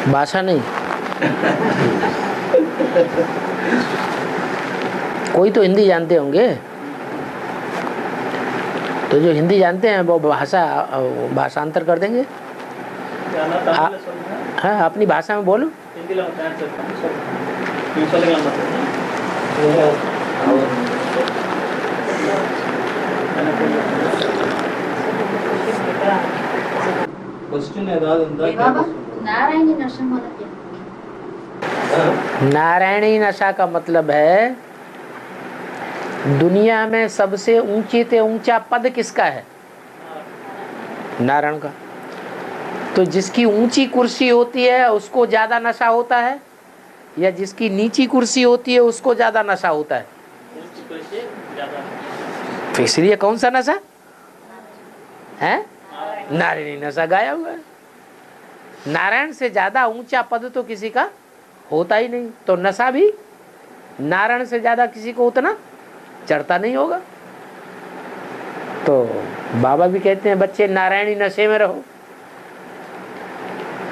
भाषा नहीं, कोई तो हिंदी जानते होंगे, तो जो हिंदी जानते हैं वो भाषांतर कर देंगे। हाँ, अपनी भाषा में बोलो। नारायणी नशा का मतलब है दुनिया में सबसे ऊंचे से ऊंचा पद किसका है? नारायण का। तो जिसकी ऊंची कुर्सी होती है उसको ज्यादा नशा होता है, या जिसकी नीची कुर्सी होती है उसको ज्यादा नशा होता है? तो इसलिए कौन सा नशा है? नारायणी नशा गाया हुआ है। नारायण से ज्यादा ऊंचा पद तो किसी का होता ही नहीं, तो नशा भी नारायण से ज्यादा किसी को उतना चढ़ता नहीं होगा। तो बाबा भी कहते हैं बच्चे नारायणी नशे में रहो।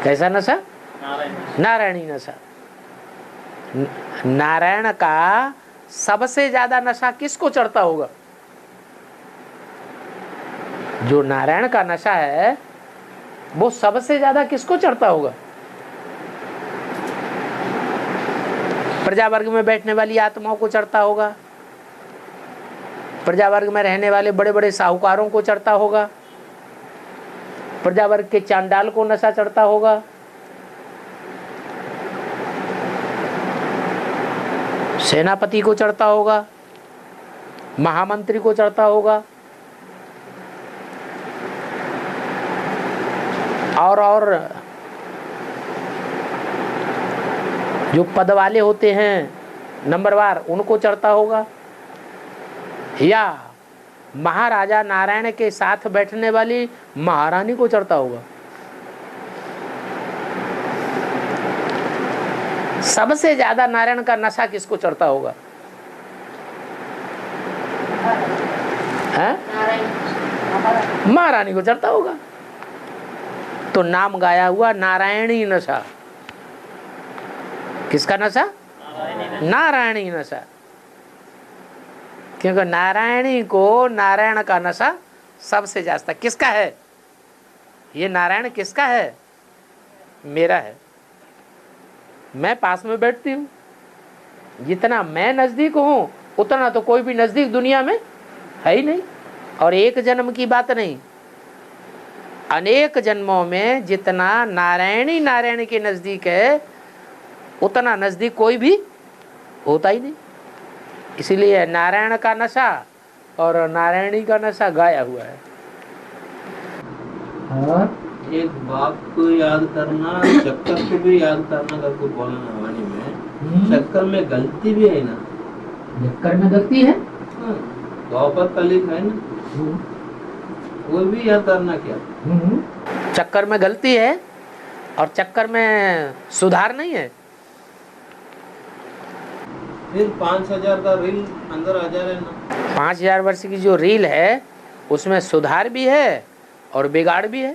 कैसा नशा? नारायणी नशा। नारायण का सबसे ज्यादा नशा किसको चढ़ता होगा? जो नारायण का नशा है वो सबसे ज्यादा किसको चढ़ता होगा? प्रजा वर्ग में बैठने वाली आत्माओं को चढ़ता होगा, प्रजा वर्ग में रहने वाले बड़े बड़े साहूकारों को चढ़ता होगा, प्रजा वर्ग के चांडाल को नशा चढ़ता होगा, सेनापति को चढ़ता होगा, महामंत्री को चढ़ता होगा, और जो पद वाले होते हैं नंबरवार उनको चढ़ता होगा, या महाराजा नारायण के साथ बैठने वाली महारानी को चढ़ता होगा। सबसे ज्यादा नारायण का नशा किसको चढ़ता होगा? महारानी को चढ़ता होगा। तो नाम गाया हुआ नारायणी नशा। किसका नशा? नारायणी नशा। क्योंकि नारायणी को नारायण का नशा सबसे ज्यादा किसका है? ये नारायण किसका है? मेरा है। मैं पास में बैठती हूँ, जितना मैं नजदीक हूँ उतना तो कोई भी नजदीक दुनिया में है ही नहीं। और एक जन्म की बात नहीं, अनेक जन्मों में जितना नारायणी नारायण के नजदीक है उतना नजदीक कोई भी होता ही नहीं। इसीलिए नारायण का नशा और नारायणी का नशा गाया हुआ है। एक बात को याद करना, चक्कर को भी याद करना करके बोलना वाणी में। चक्कर में गलती भी है ना? चक्कर में गलती है, द्वापर कलिक है ना, वो भी याद करना क्या? चक्कर में गलती है और चक्कर में सुधार नहीं है। फिर 5000 का रील अंदर आ जा रहा है ना। 5000 वर्ष की जो रील है उसमें सुधार भी है और बिगाड़ भी है।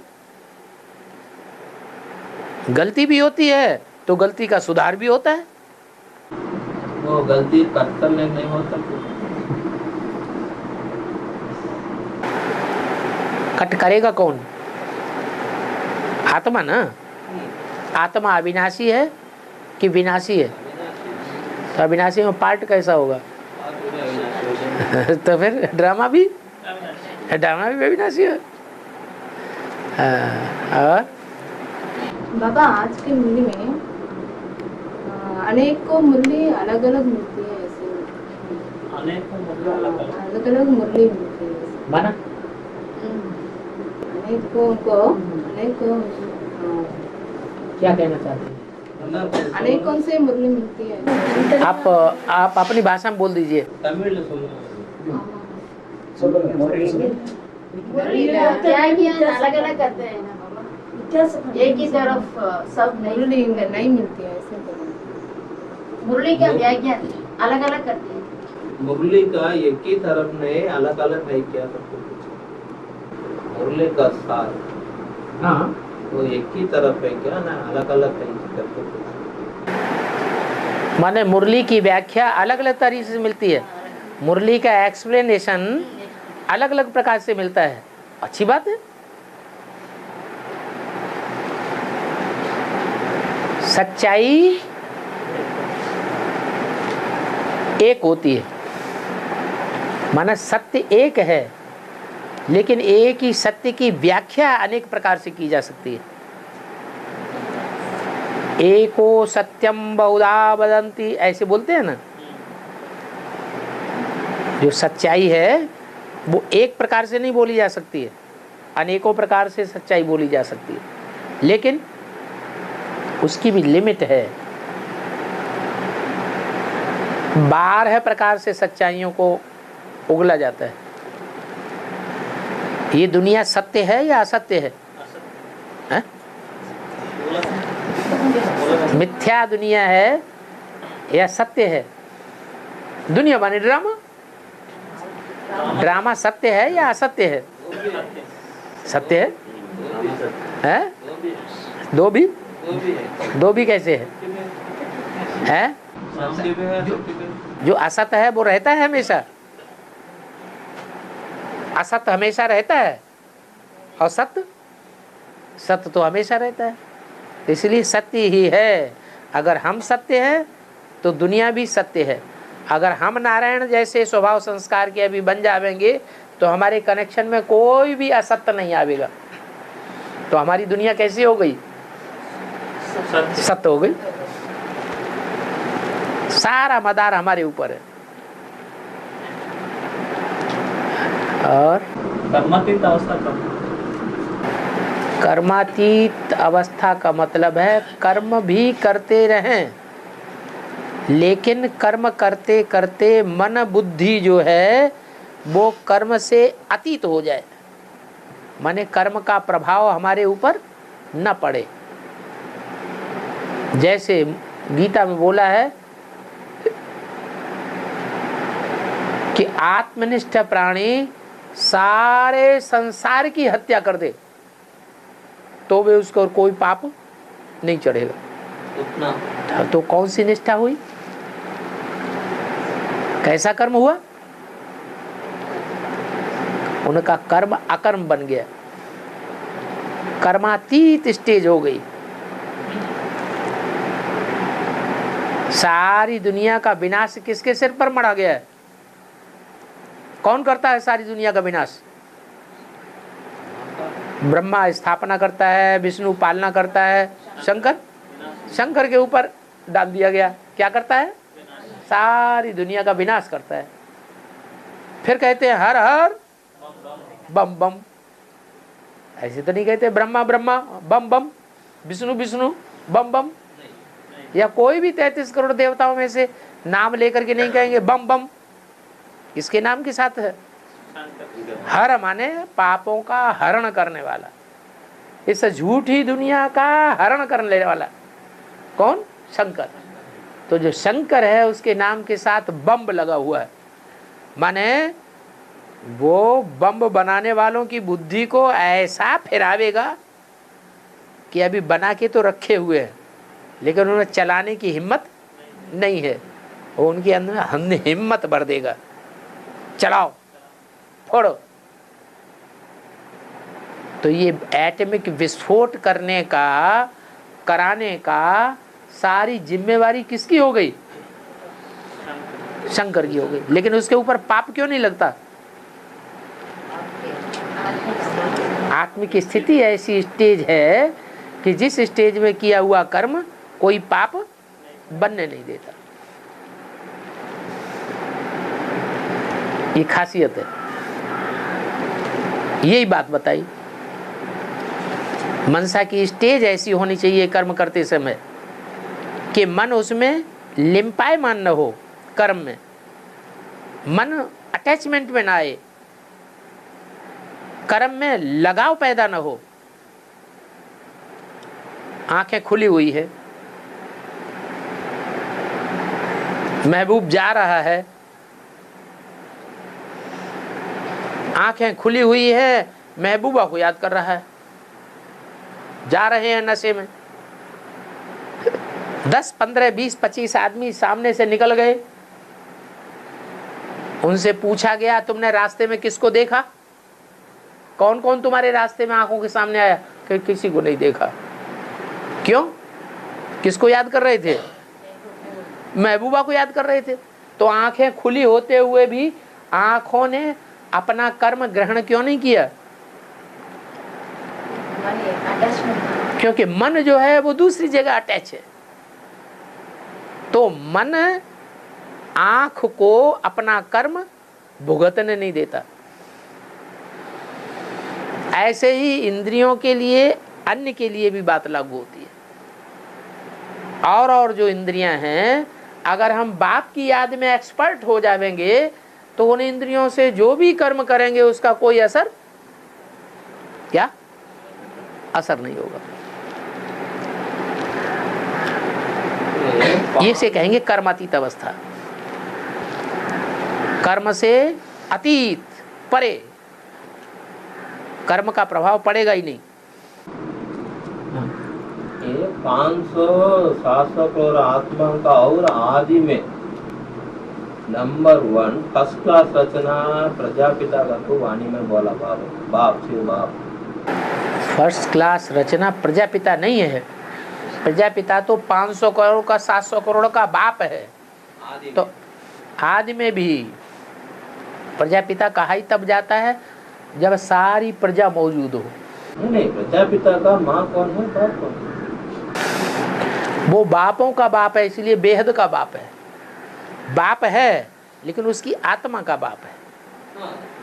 गलती भी होती है तो गलती का सुधार भी होता है। वो गलती कट करने नहीं होता, कट करेगा कौन? आत्मा ना। आत्मा अविनाशी है कि विनाशी है? तो अविनाशी में पार्ट कैसा होगा? तो फिर ड्रामा भी अविनाशी है। और बाबा आज के मूल्य में अनेकों मूल्य अलग अलग मिलती है। ऐसे अनेकों मूल्य अलग अलग मूल्य मिलते हैं माना अनेकों क्या कहना चाहते हैं? अनेकों से मूल्य मिलती है। आप अपनी भाषा में बोल दीजिए। तमिल क्या अलग अलग करते हैं ना बाबा, एक ही तरफ सब नहीं मिलती है। ऐसे मुरली का व्याख्या अलग अलग करते हैं। मुरली का एक ही तरफ नहीं, अलग अलग नहीं, क्या मुरली का सार। हाँ, वो एक ही तरफ है क्या ना, अलग अलग कहीं करके कुछ? माने मुरली की व्याख्या अलग अलग तरीके से मिलती है, मुरली का एक्सप्लेनेशन अलग अलग प्रकार से मिलता है। अच्छी बात है। सच्चाई एक होती है, माना सत्य एक है, लेकिन एक ही सत्य की व्याख्या अनेक प्रकार से की जा सकती है। एको सत्यम बहुधा वदन्ति, ऐसे बोलते हैं ना। जो सच्चाई है वो एक प्रकार से नहीं बोली जा सकती है, अनेकों प्रकार से सच्चाई बोली जा सकती है, लेकिन उसकी भी लिमिट है। 12 प्रकार से सच्चाइयों को उगला जाता है। ये दुनिया सत्य है या असत्य है? मिथ्या दुनिया है या सत्य है? दुनिया माने ड्रामा, ड्रामा सत्य है या असत्य है? सत्य है, हैं? दो भी कैसे है? हैं? जो असत है वो रहता है हमेशा, असत हमेशा रहता है, और सत्य तो हमेशा रहता है। इसलिए सत्य ही है। अगर हम सत्य हैं तो दुनिया भी सत्य है। अगर हम नारायण जैसे स्वभाव संस्कार के अभी बन जाएंगे तो हमारे कनेक्शन में कोई भी असत्य नहीं आवेगा। तो हमारी दुनिया कैसी हो गई? सत्य हो गई। सारा मदार हमारे ऊपर है। और कर्मातीत अवस्था कर्मातीत अवस्था का मतलब है कर्म भी करते रहें, लेकिन कर्म करते करते मन बुद्धि जो है वो कर्म से अतीत हो जाए, माने कर्म का प्रभाव हमारे ऊपर न पड़े। जैसे गीता में बोला है कि आत्मनिष्ठ प्राणी सारे संसार की हत्या कर दे तो वे उसको कोई पाप नहीं चढ़ेगा। उतना तो कौन सी निष्ठा हुई? कैसा कर्म हुआ? उनका कर्म अकर्म बन गया, कर्मातीत स्टेज हो गई। सारी दुनिया का विनाश किसके सिर पर मढ़ा गया है? कौन करता है सारी दुनिया का विनाश? ब्रह्मा स्थापना करता है, विष्णु पालना करता है, शंकर के ऊपर डाल दिया गया। क्या करता है? सारी दुनिया का विनाश करता है। फिर कहते हैं हर हर बम बम। ऐसे तो नहीं कहते ब्रह्मा ब्रह्मा बम बम, विष्णु विष्णु बम बम, या कोई भी 33 करोड़ देवताओं में से नाम लेकर के नहीं कहेंगे बम बम। किसके नाम के साथ है? हर माने पापों का हरण करने वाला, इस झूठी दुनिया का हरण करने वाला कौन? शंकर। तो जो शंकर है उसके नाम के साथ बम लगा हुआ है, माने वो बम बनाने वालों की बुद्धि को ऐसा फिरावेगा कि अभी बना के तो रखे हुए हैं लेकिन उन्हें चलाने की हिम्मत नहीं है। वो उनके अंदर हिम्मत भर देगा, चलाओ फोड़ो। तो ये एटॉमिक विस्फोट कराने का सारी जिम्मेवारी किसकी हो गई? शंकर की हो गई। लेकिन उसके ऊपर पाप क्यों नहीं लगता? आत्मिक स्थिति ऐसी स्टेज है कि जिस स्टेज में किया हुआ कर्म कोई पाप बनने नहीं देता। ये खासियत है। यही बात बताई। मनसा की स्टेज ऐसी होनी चाहिए कर्म करते समय कि मन उसमें लिम्पायमान न हो, कर्म में मन अटैचमेंट में ना आए, कर्म में लगाव पैदा न हो। आंखें खुली हुई है, महबूब जा रहा है, आंखें खुली हुई है, महबूबा को याद कर रहा है, जा रहे हैं नशे में। 10, 15, 20, 25 आदमी सामने से निकल गए, उनसे पूछा गया तुमने रास्ते में किसको देखा? कौन कौन तुम्हारे रास्ते में आंखों के सामने आया? कि किसी को नहीं देखा। क्यों? किसको याद कर रहे थे? महबूबा को याद कर रहे थे। तो आंखें खुली होते हुए भी आंखों ने अपना कर्म ग्रहण क्यों नहीं किया? क्योंकि मन जो है वो दूसरी जगह अटैच है। तो मन आंख को अपना कर्म भुगतने नहीं देता। ऐसे ही इंद्रियों के लिए, अन्य के लिए भी बात लागू होती है। और जो इंद्रियां हैं, अगर हम बाप की याद में एक्सपर्ट हो जाएंगे तो उन इंद्रियों से जो भी कर्म करेंगे उसका कोई असर क्या? असर नहीं होगा। ये से कहेंगे कर्मातीत अवस्था। कर्म से अतीत, परे, कर्म का प्रभाव पड़ेगा ही नहीं। 500-700 करोड़ आत्मा का और आदि में नंबर 1 फर्स्ट क्लास रचना प्रजापिता का तो वाणी में बोला बाप शिव बाप। फर्स्ट क्लास रचना प्रजापिता नहीं है। प्रजापिता तो 500 करोड़ का 700 करोड़ का बाप है। तो आदि में भी प्रजापिता कहा ही तब जाता है जब सारी प्रजा मौजूद हो। नहीं, प्रजापिता का माँ कौन है, बाप कौन है? वो बापों का बाप है, इसलिए बेहद का बाप है। बाप है लेकिन उसकी आत्मा का बाप है।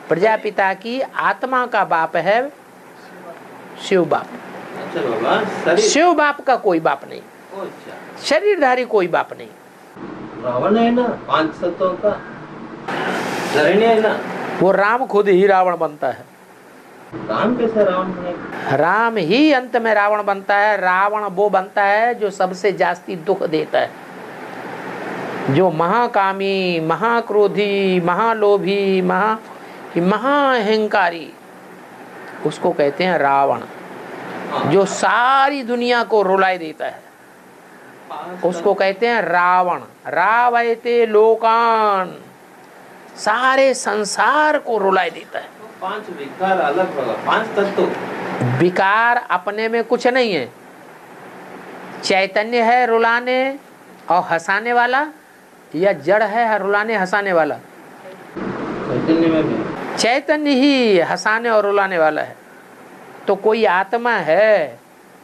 प्रजापिता की आत्मा का बाप है शिव बाप। अच्छा बाबा, शिव बाप का कोई बाप नहीं, शरीरधारी कोई बाप नहीं। रावण है ना 5 सत्तों का, धरणी है ना, वो राम खुद ही रावण बनता है। राम कैसे रावण बने? राम ही अंत में रावण बनता है। रावण वो बनता है जो सबसे जास्ती दुख देता है, जो महाकामी, महाक्रोधी, महालोभी, महाअहंकारी, उसको कहते हैं रावण। जो सारी दुनिया को रुलाए देता है उसको कहते हैं रावण। रावयते लोकान, सारे संसार को रुलाए देता है। 5 विकार अलग होगा, 5 तत्व। विकार अपने में कुछ नहीं है। चैतन्य है रुलाने और हंसाने वाला, या जड़ है रुलाने हंसाने वाला? चैतन्य में भी चैतन्य ही हंसाने और रुलाने वाला है। तो कोई आत्मा है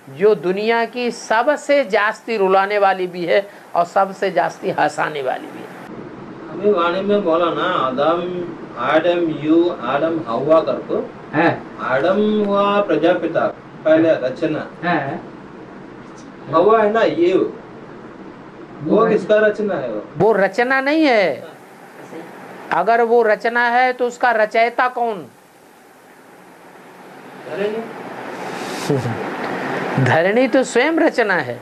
जो दुनिया की सबसे जास्ती रुलाने वाली भी है और सबसे जास्ती हंसाने वाली भी है। अभी वाणी में बोला ना, आदम यू आदम हवा करको है। आदम हुआ प्रजापिता पहले रचना है। हवा है ना ये, वो किसका रचना है? वो रचना नहीं है। अगर वो रचना है तो उसका रचयिता कौन? धरणी तो स्वयं रचना है।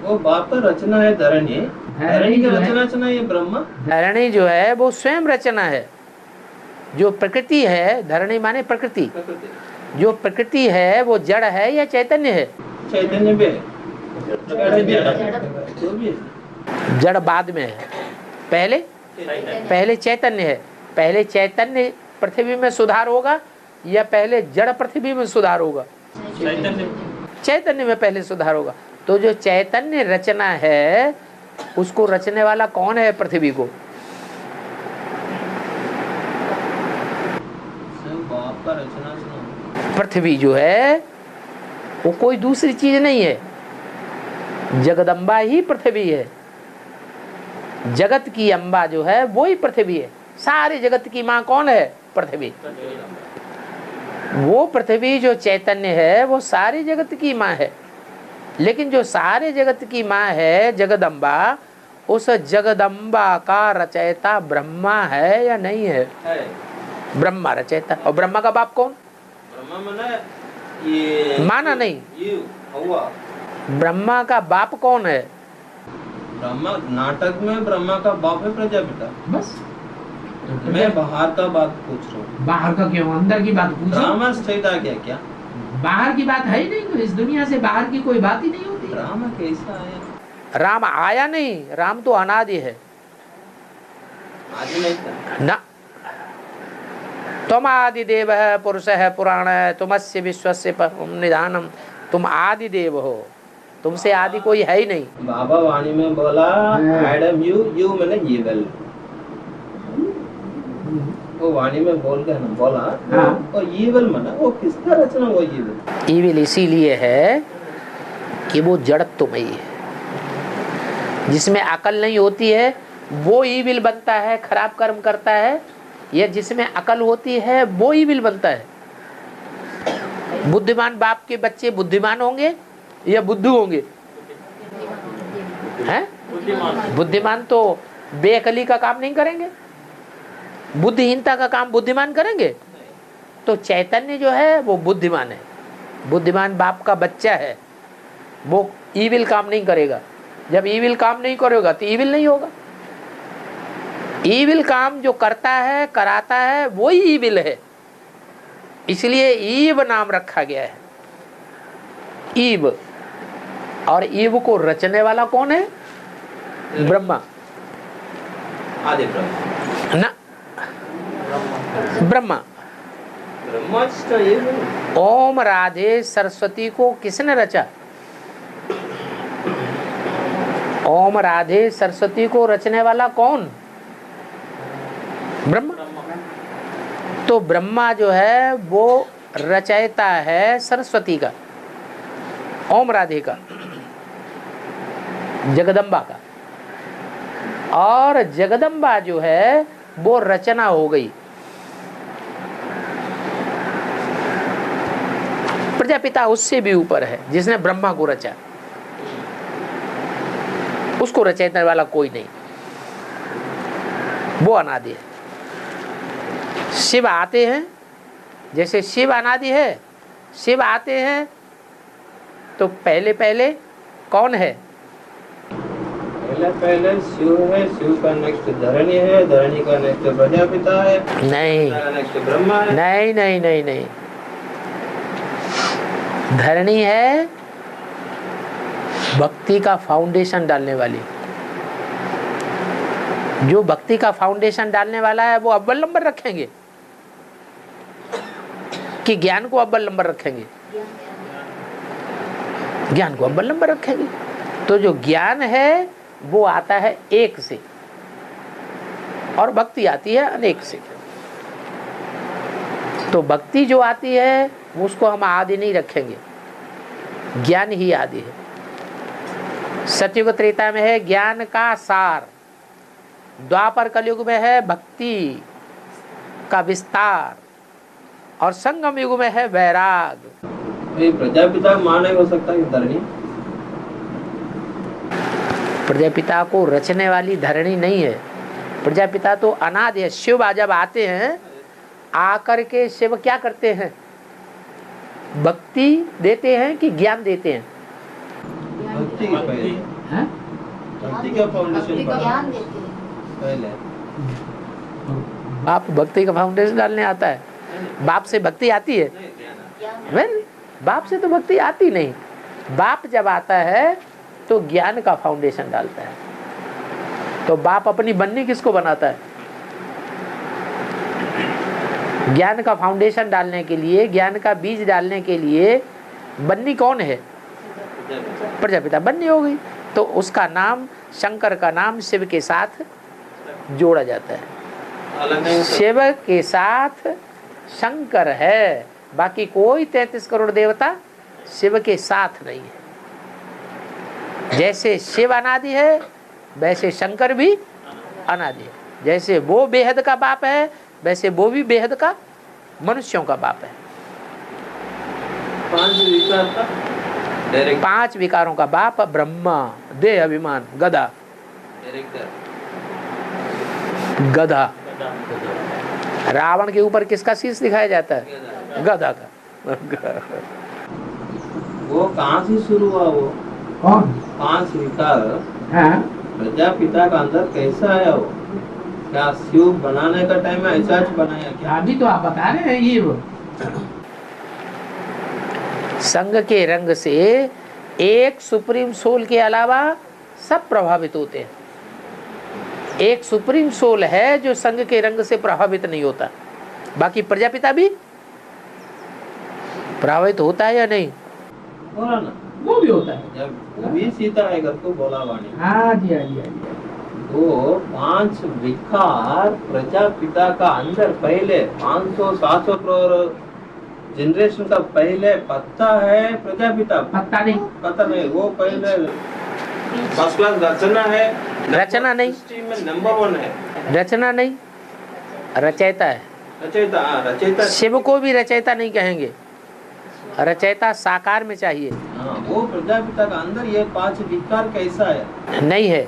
वो बाप का रचना है धरणी। धरणी की रचना है ब्रह्मा। धरणी जो है वो स्वयं रचना है। जो प्रकृति है, धरणी माने प्रकृति, जो प्रकृति है वो जड़ है या चैतन्य है? चैतन्य भी है, जड़ बाद में है। पहले चैतन्य है। पहले चैतन्य पृथ्वी में सुधार होगा या पहले जड़ पृथ्वी में सुधार होगा? चैतन्य में पहले सुधार होगा। तो जो चैतन्य रचना है उसको रचने वाला कौन है पृथ्वी को? पृथ्वी जो है वो कोई दूसरी चीज नहीं है, जगदम्बा ही पृथ्वी है। जगत की अम्बा जो है वो ही पृथ्वी है। सारे जगत की माँ कौन है? पृथ्वी। वो पृथ्वी जो चैतन्य है वो सारी जगत की माँ है। लेकिन जो सारे जगत की माँ है जगदम्बा, उस जगदम्बा का रचयिता ब्रह्मा है या नहीं है? ब्रह्मा रचयिता। और ब्रह्मा का बाप कौन? ब्रह्मा माने ये माना नहीं, ये हवा। ब्रह्मा का बाप कौन है? ब्रह्मा नाटक में ब्रह्मा का बाप है प्रजापिता। बस मैं बाहर का बात पूछ रहा हूँ। बाहर का क्यों, अंदर की बात पूछो। ड्रामा स्टेट आ गया क्या? बाहर की बात है ही नहीं, तो इस दुनिया से बाहर की कोई बात ही नहीं होती। राम कैसा आया? राम आया नहीं, राम तो अनादि है। आदि नहीं था ना, तुम आदि देव है, पुरुष है, पुराण है, तुमस्य विश्वस्य परम निधानम, तुम आदि देव हो, तुमसे आदि कोई है ही नहीं। बाबा वाणी में बोला एडम यू, यू मैंने ईवल, वो वाणी में बोल के ना बोला वो ईवल मना, वो किसका रचना वो ईवल? ईविल इसीलिए है कि वो जड़त्वमयी है, जिसमें अकल नहीं होती है वो ईविल बनता है, खराब कर्म करता है, या जिसमें अकल होती है वो ईविल बनता है। बुद्धिमान बाप के बच्चे बुद्धिमान होंगे या बुद्धू होंगे? हैं? बुद्धिमान तो बेअकली का काम नहीं करेंगे, बुद्धिहीनता का काम बुद्धिमान करेंगे। तो चैतन्य जो है वो बुद्धिमान है, बुद्धिमान बाप का बच्चा है, वो ईविल काम नहीं करेगा। जब ईविल काम नहीं करेगा तो ईविल नहीं होगा। ईविल काम जो करता है, कराता है, वही ईविल है, इसलिए ईव नाम रखा गया है, ईव। और ईव को रचने वाला कौन है? ब्रह्मा। आदि ब्रह्मा ना, ब्रह्मा। ब्रह्मा ये ओम राधे सरस्वती को किसने रचा? ओम राधे सरस्वती को रचने वाला कौन? ब्रह्मा। तो ब्रह्मा जो है वो रचयिता है सरस्वती का, ओम राधे का, जगदम्बा का। और जगदम्बा जो है वो रचना हो गई। प्रजापिता उससे भी ऊपर है, जिसने ब्रह्मा को रचा, उसको रचने वाला कोई नहीं, वो अनादि है। शिव आते हैं, जैसे शिव अनादि है, शिव आते हैं तो पहले पहले कौन है? पहले शिव है, शिव का नेक्स्ट धरणी है, धरणी का नेक्स्ट प्रजापिता है, नहीं, नेक्स्ट ब्रह्मा है। नहीं नहीं नहीं नहीं, धरणी है भक्ति का फाउंडेशन डालने वाली। जो भक्ति का फाउंडेशन डालने वाला है वो अव्वल नंबर रखेंगे कि ज्ञान को अव्वल नंबर रखेंगे? ज्ञान को अव्वल नंबर रखेंगे। तो जो ज्ञान है वो आता है एक से, और भक्ति आती है अनेक से। तो भक्ति जो आती है उसको हम आदि नहीं रखेंगे, ज्ञान ही आदि है। सतयुग त्रेता में है ज्ञान का सार, द्वापर कलयुग में है भक्ति का विस्तार, और संगम युग में है वैराग। ये प्रजापिता माने हो सकता है धरणी? प्रजापिता को रचने वाली धरणी नहीं है, प्रजापिता तो अनादि है। शिव जब आते हैं, आकर के शिव क्या करते हैं? भक्ति देते हैं कि ज्ञान देते हैं? भक्ति के पहले, भक्ति का फाउंडेशन ज्ञान देते हैं पहले। बाप भक्ति का फाउंडेशन डालने आता है? बाप से भक्ति आती है? वेल, बाप से तो भक्ति आती नहीं। बाप जब आता है तो ज्ञान का फाउंडेशन डालता है। तो बाप अपनी बन्नी किसको बनाता है? ज्ञान का फाउंडेशन डालने के लिए, ज्ञान का बीज डालने के लिए बन्नी कौन है? प्रजापिता बन्नी हो गई। तो उसका नाम, शंकर का नाम शिव के साथ जोड़ा जाता है। शिव के साथ शंकर है, बाकी कोई 33 करोड़ देवता शिव के साथ नहीं है। जैसे शिव अनादि है वैसे शंकर भी अनादि है। जैसे वो बेहद का बाप है वैसे वो भी बेहद का मनुष्यों का बाप है। 5 विकारों का बाप ब्रह्मा, देह अभिमान, गधा, गधा। रावण के ऊपर किसका शीश दिखाया जाता है? गधा का। वो कहाँ से शुरू हुआ? वो कौन? 5 विकार हाँ? प्रजापिता का अंदर कैसा आया? वो क्या शिव बनाने का टाइम में ऐसा बनाया क्या? अभी तो आप बता रहे हैं ये वो। संग के रंग से एक सुप्रीम सोल के अलावा सब प्रभावित होते हैं। एक सुप्रीम सोल है जो संग के रंग से प्रभावित नहीं होता, बाकी प्रजापिता भी प्रभावित होता है या नहीं? बोला ना, वो भी होता है। जब वो भी सीता है करके बोला वाणी। हाँ जी, हाँ जी, हाँ जी। वो 5 विकार प्रजापिता का अंदर पहले 500-700 करोड़ जनरेशन का पहले पत्ता है प्रजापिता। पता नहीं, पता नहीं, वो पहले फर्स्ट क्लास रचना है। रचना नहीं, सृष्टि में नंबर 1 है। रचना नहीं, रचयिता है। रचयिता, रचयिता। शिव को भी रचयिता नहीं कहेंगे, रचयिता साकार में चाहिए। हाँ, वो प्रजापिता का अंदर ये 5 विकार कैसा है? नहीं है।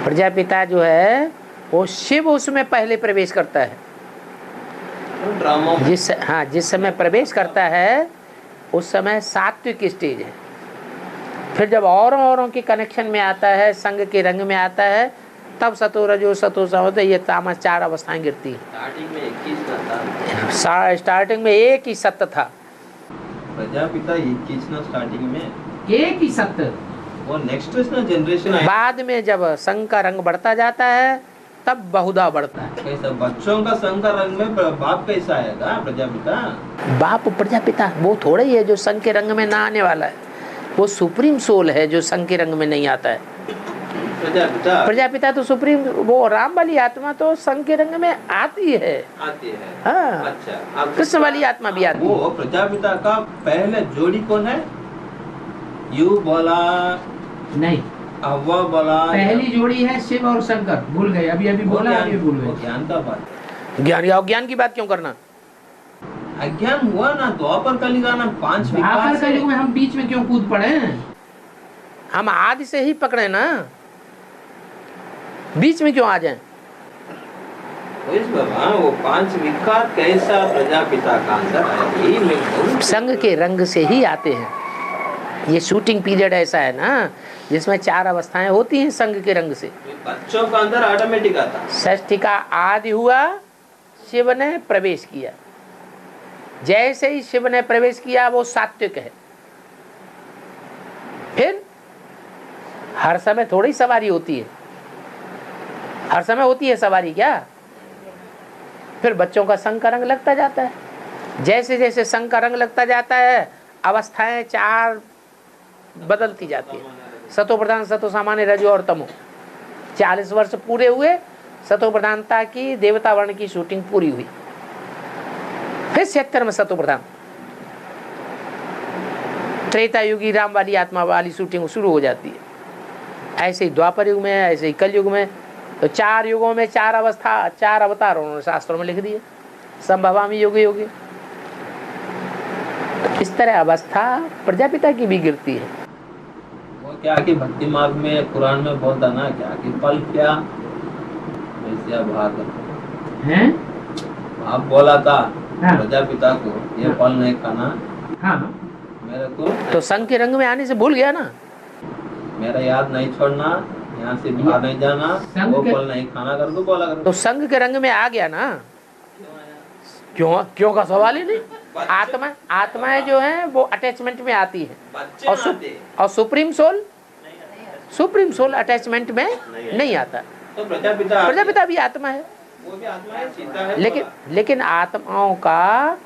प्रजापिता जो है वो शिव उसमें पहले प्रवेश करता है। ड्रामा जिस समय प्रवेश करता है उस समय सात्विक स्टेज है। फिर जब औरों के कनेक्शन में आता है, संग के रंग में आता है, तब सतो रजो सतो होता है। ये तामस 4 अवस्थाएं गिरती है। स्टार्टिंग में 21 था। स्टार्टिंग में एक ही सत्य था। प्रजापिता 21 ना स्टार्टिंग में एक ही सत्य। वो नेक्स्ट ना जनरेशन आया। बाद में जब संग का रंग बढ़ता जाता है तब बहुधा बढ़ता है। कैसा बच्चों का संग का रंग में बाप कैसा आएगा? प्रजापिता बाप प्रजापिता वो थोड़ा ही है जो संग के रंग में ना आने वाला है। वो सुप्रीम सोल है जो संग के रंग में नहीं आता है। प्रजापिता तो सुप्रीम, वो राम वाली आत्मा तो संग के रंग में आती है। हाँ, अच्छा, कृष्ण वाली आत्मा भी आती है। वो प्रजापिता का पहले जोड़ी कौन है? यू बोला नहीं, हवा बोला। पहली जोड़ी है शिव और शंकर। भूल गए, अभी बोला, अभी भूल गए। ज्ञान का बात। ज्ञान की बात क्यों करना? अज्ञान हुआ ना द्वापर कलिगा ना 5 विकार। द्वापर कलियुग में हम बीच में क्यों कूद पड़े? हम आदि से ही पकड़े ना, बीच में क्यों आ जाएं? वो 5 विकार कैसा प्रजापिता का अंदर है? संग के रंग से ही आते हैं। ये शूटिंग पीरियड ऐसा है ना जिसमें 4 अवस्थाएं होती हैं संग के रंग से। बच्चों का अंदर ऑटोमेटिक आता। षष्ठी का आदि हुआ, शिव ने प्रवेश किया। जैसे ही शिव ने प्रवेश किया वो सात्विक है। फिर हर समय थोड़ी सवारी होती है, हर समय होती है सवारी क्या? फिर बच्चों का संग का रंग लगता जाता है। जैसे जैसे संग का रंग लगता जाता है अवस्थाएं 4 बदलती जाती है। सतो प्रधान, सतो सामान्य, रजो और तमो। 40 वर्ष पूरे हुए, सतो प्रधानता की देवता वर्ण की शूटिंग पूरी हुई। फिर 76 में सतो प्रधान, त्रेता युगी राम वाली आत्मा वाली शूटिंग शुरू हो जाती है। ऐसे ही द्वापर युग में, ऐसे ही कल युग में। तो 4 युगों में 4 अवस्था, 4 अवतार उन्होंने शास्त्रों में लिख दिए। संभवामी योगी योगी। तो इस तरह अवस्था प्रजापिता की भी गिरती है। वो क्या कि भक्ति मार्ग में कुरान में बोलता ना क्या कि फल क्या वैसे भाग हैं? आप बोला था हाँ। प्रजापिता को ये फल नहीं खाना। हाँ, मेरे को तो संग के रंग में आने से भूल गया ना। मेरा याद नहीं छोड़ना, यहाँ से बाहर नहीं जाना, वो फल नहीं खाना करके बोला कर। तो संग के रंग में आ गया ना। क्यों का सवाल ही नहीं। आत्माएं जो हैं वो अटैचमेंट में आती है और सुप्रीम सोल अटैचमेंट में नहीं आता। तो प्रजापिता भी आत्मा है, वो भी आत्मा है, सीता है। लेकिन आत्माओं का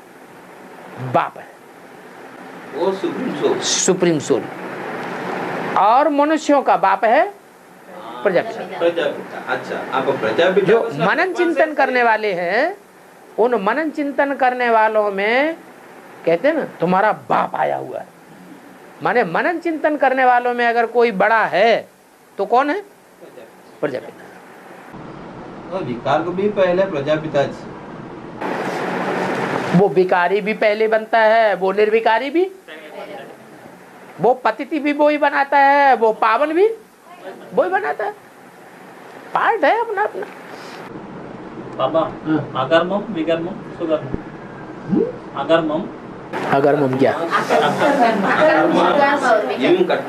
बाप है वो सुप्रीम सोल और मनुष्यों का बाप है प्रजापिता। अच्छा, आप प्रजापिता जो मनन चिंतन करने वाले हैं, उन मनन चिंतन करने वालों में कहते हैं ना तुम्हारा बाप आया हुआ है। माने मनन चिंतन करने वालों में अगर कोई बड़ा है तो कौन है? प्रजापिता। तो विकार को भी पहले प्रजापिता। वो विकारी भी पहले बनता है, वो निर्विकारी भी, वो पतिति भी वो ही बनाता है, वो पावन भी वो ही बनाता है। पार्ट है अपना अपना। बाबा अगर्मम विगर्मम सुगर्मम। अगर्मम क्या? अकर्म,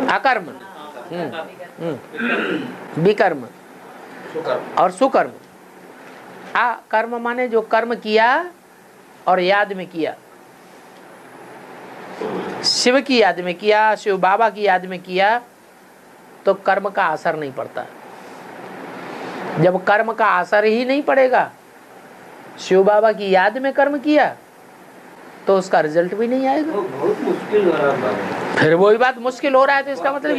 अकर्म, विकर्म और सुकर्म। कर्म माने जो कर्म किया और याद में किया। शिव की याद में किया, शिव बाबा की याद में किया, तो कर्म का असर नहीं पड़ता। जब कर्म का असर ही नहीं पड़ेगा, शिव बाबा की याद में कर्म किया, तो उसका रिजल्ट भी नहीं आएगा। वो बहुत मुश्किल हो रहा है। फिर वही बात मुश्किल हो रहा है, तो इसका मतलब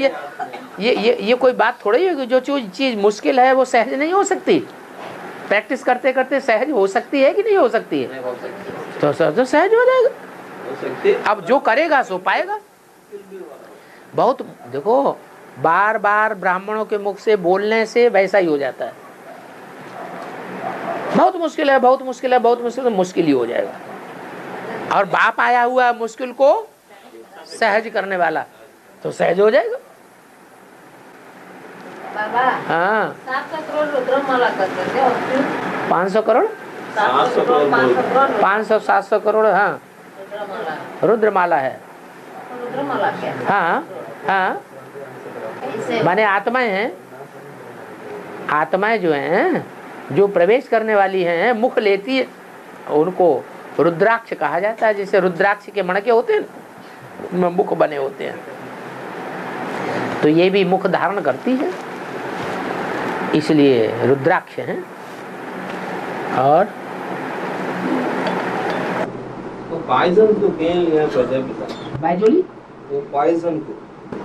ये कोई बात थोड़ी है कि जो चीज मुश्किल है वो सहज नहीं हो सकती। प्रैक्टिस करते करते सहज हो सकती है कि नहीं हो सकती है? तो सहज हो जाएगा। अब जो करेगा सो पाएगा। बहुत देखो, बार बार ब्राह्मणों के मुख से बोलने से वैसा ही हो जाता है। बहुत मुश्किल है, बहुत मुश्किल है, बहुत मुश्किल, तो मुश्किल ही हो जाएगा। और बाप आया हुआ मुश्किल को सहज करने वाला, तो सहज हो जाएगा। बाबा हाँ, 700 करोड़ रुद्रमाला करते थे और फिर 500 करोड़ 700 करोड़ 500 करोड़ 500-700 करोड़। हाँ, रुद्रमाला। रुद्रमाला है। रुद्रमाला क्या? हाँ हाँ, ऐसे माने आत्माएं हैं। आत्माएं जो हैं, जो प्रवेश करने वाली हैं, मुख लेती है, उनको रुद्राक्ष कहा जाता है। जैसे रुद्राक्ष के मणके होते हैं, उनमें मुख बने होते हैं, तो ये भी मुख धारण करती है, इसलिए रुद्राक्ष हैं। और तो पॉइजन को क्यों लिया प्रजापिता? बायजोली वो पॉइजन को,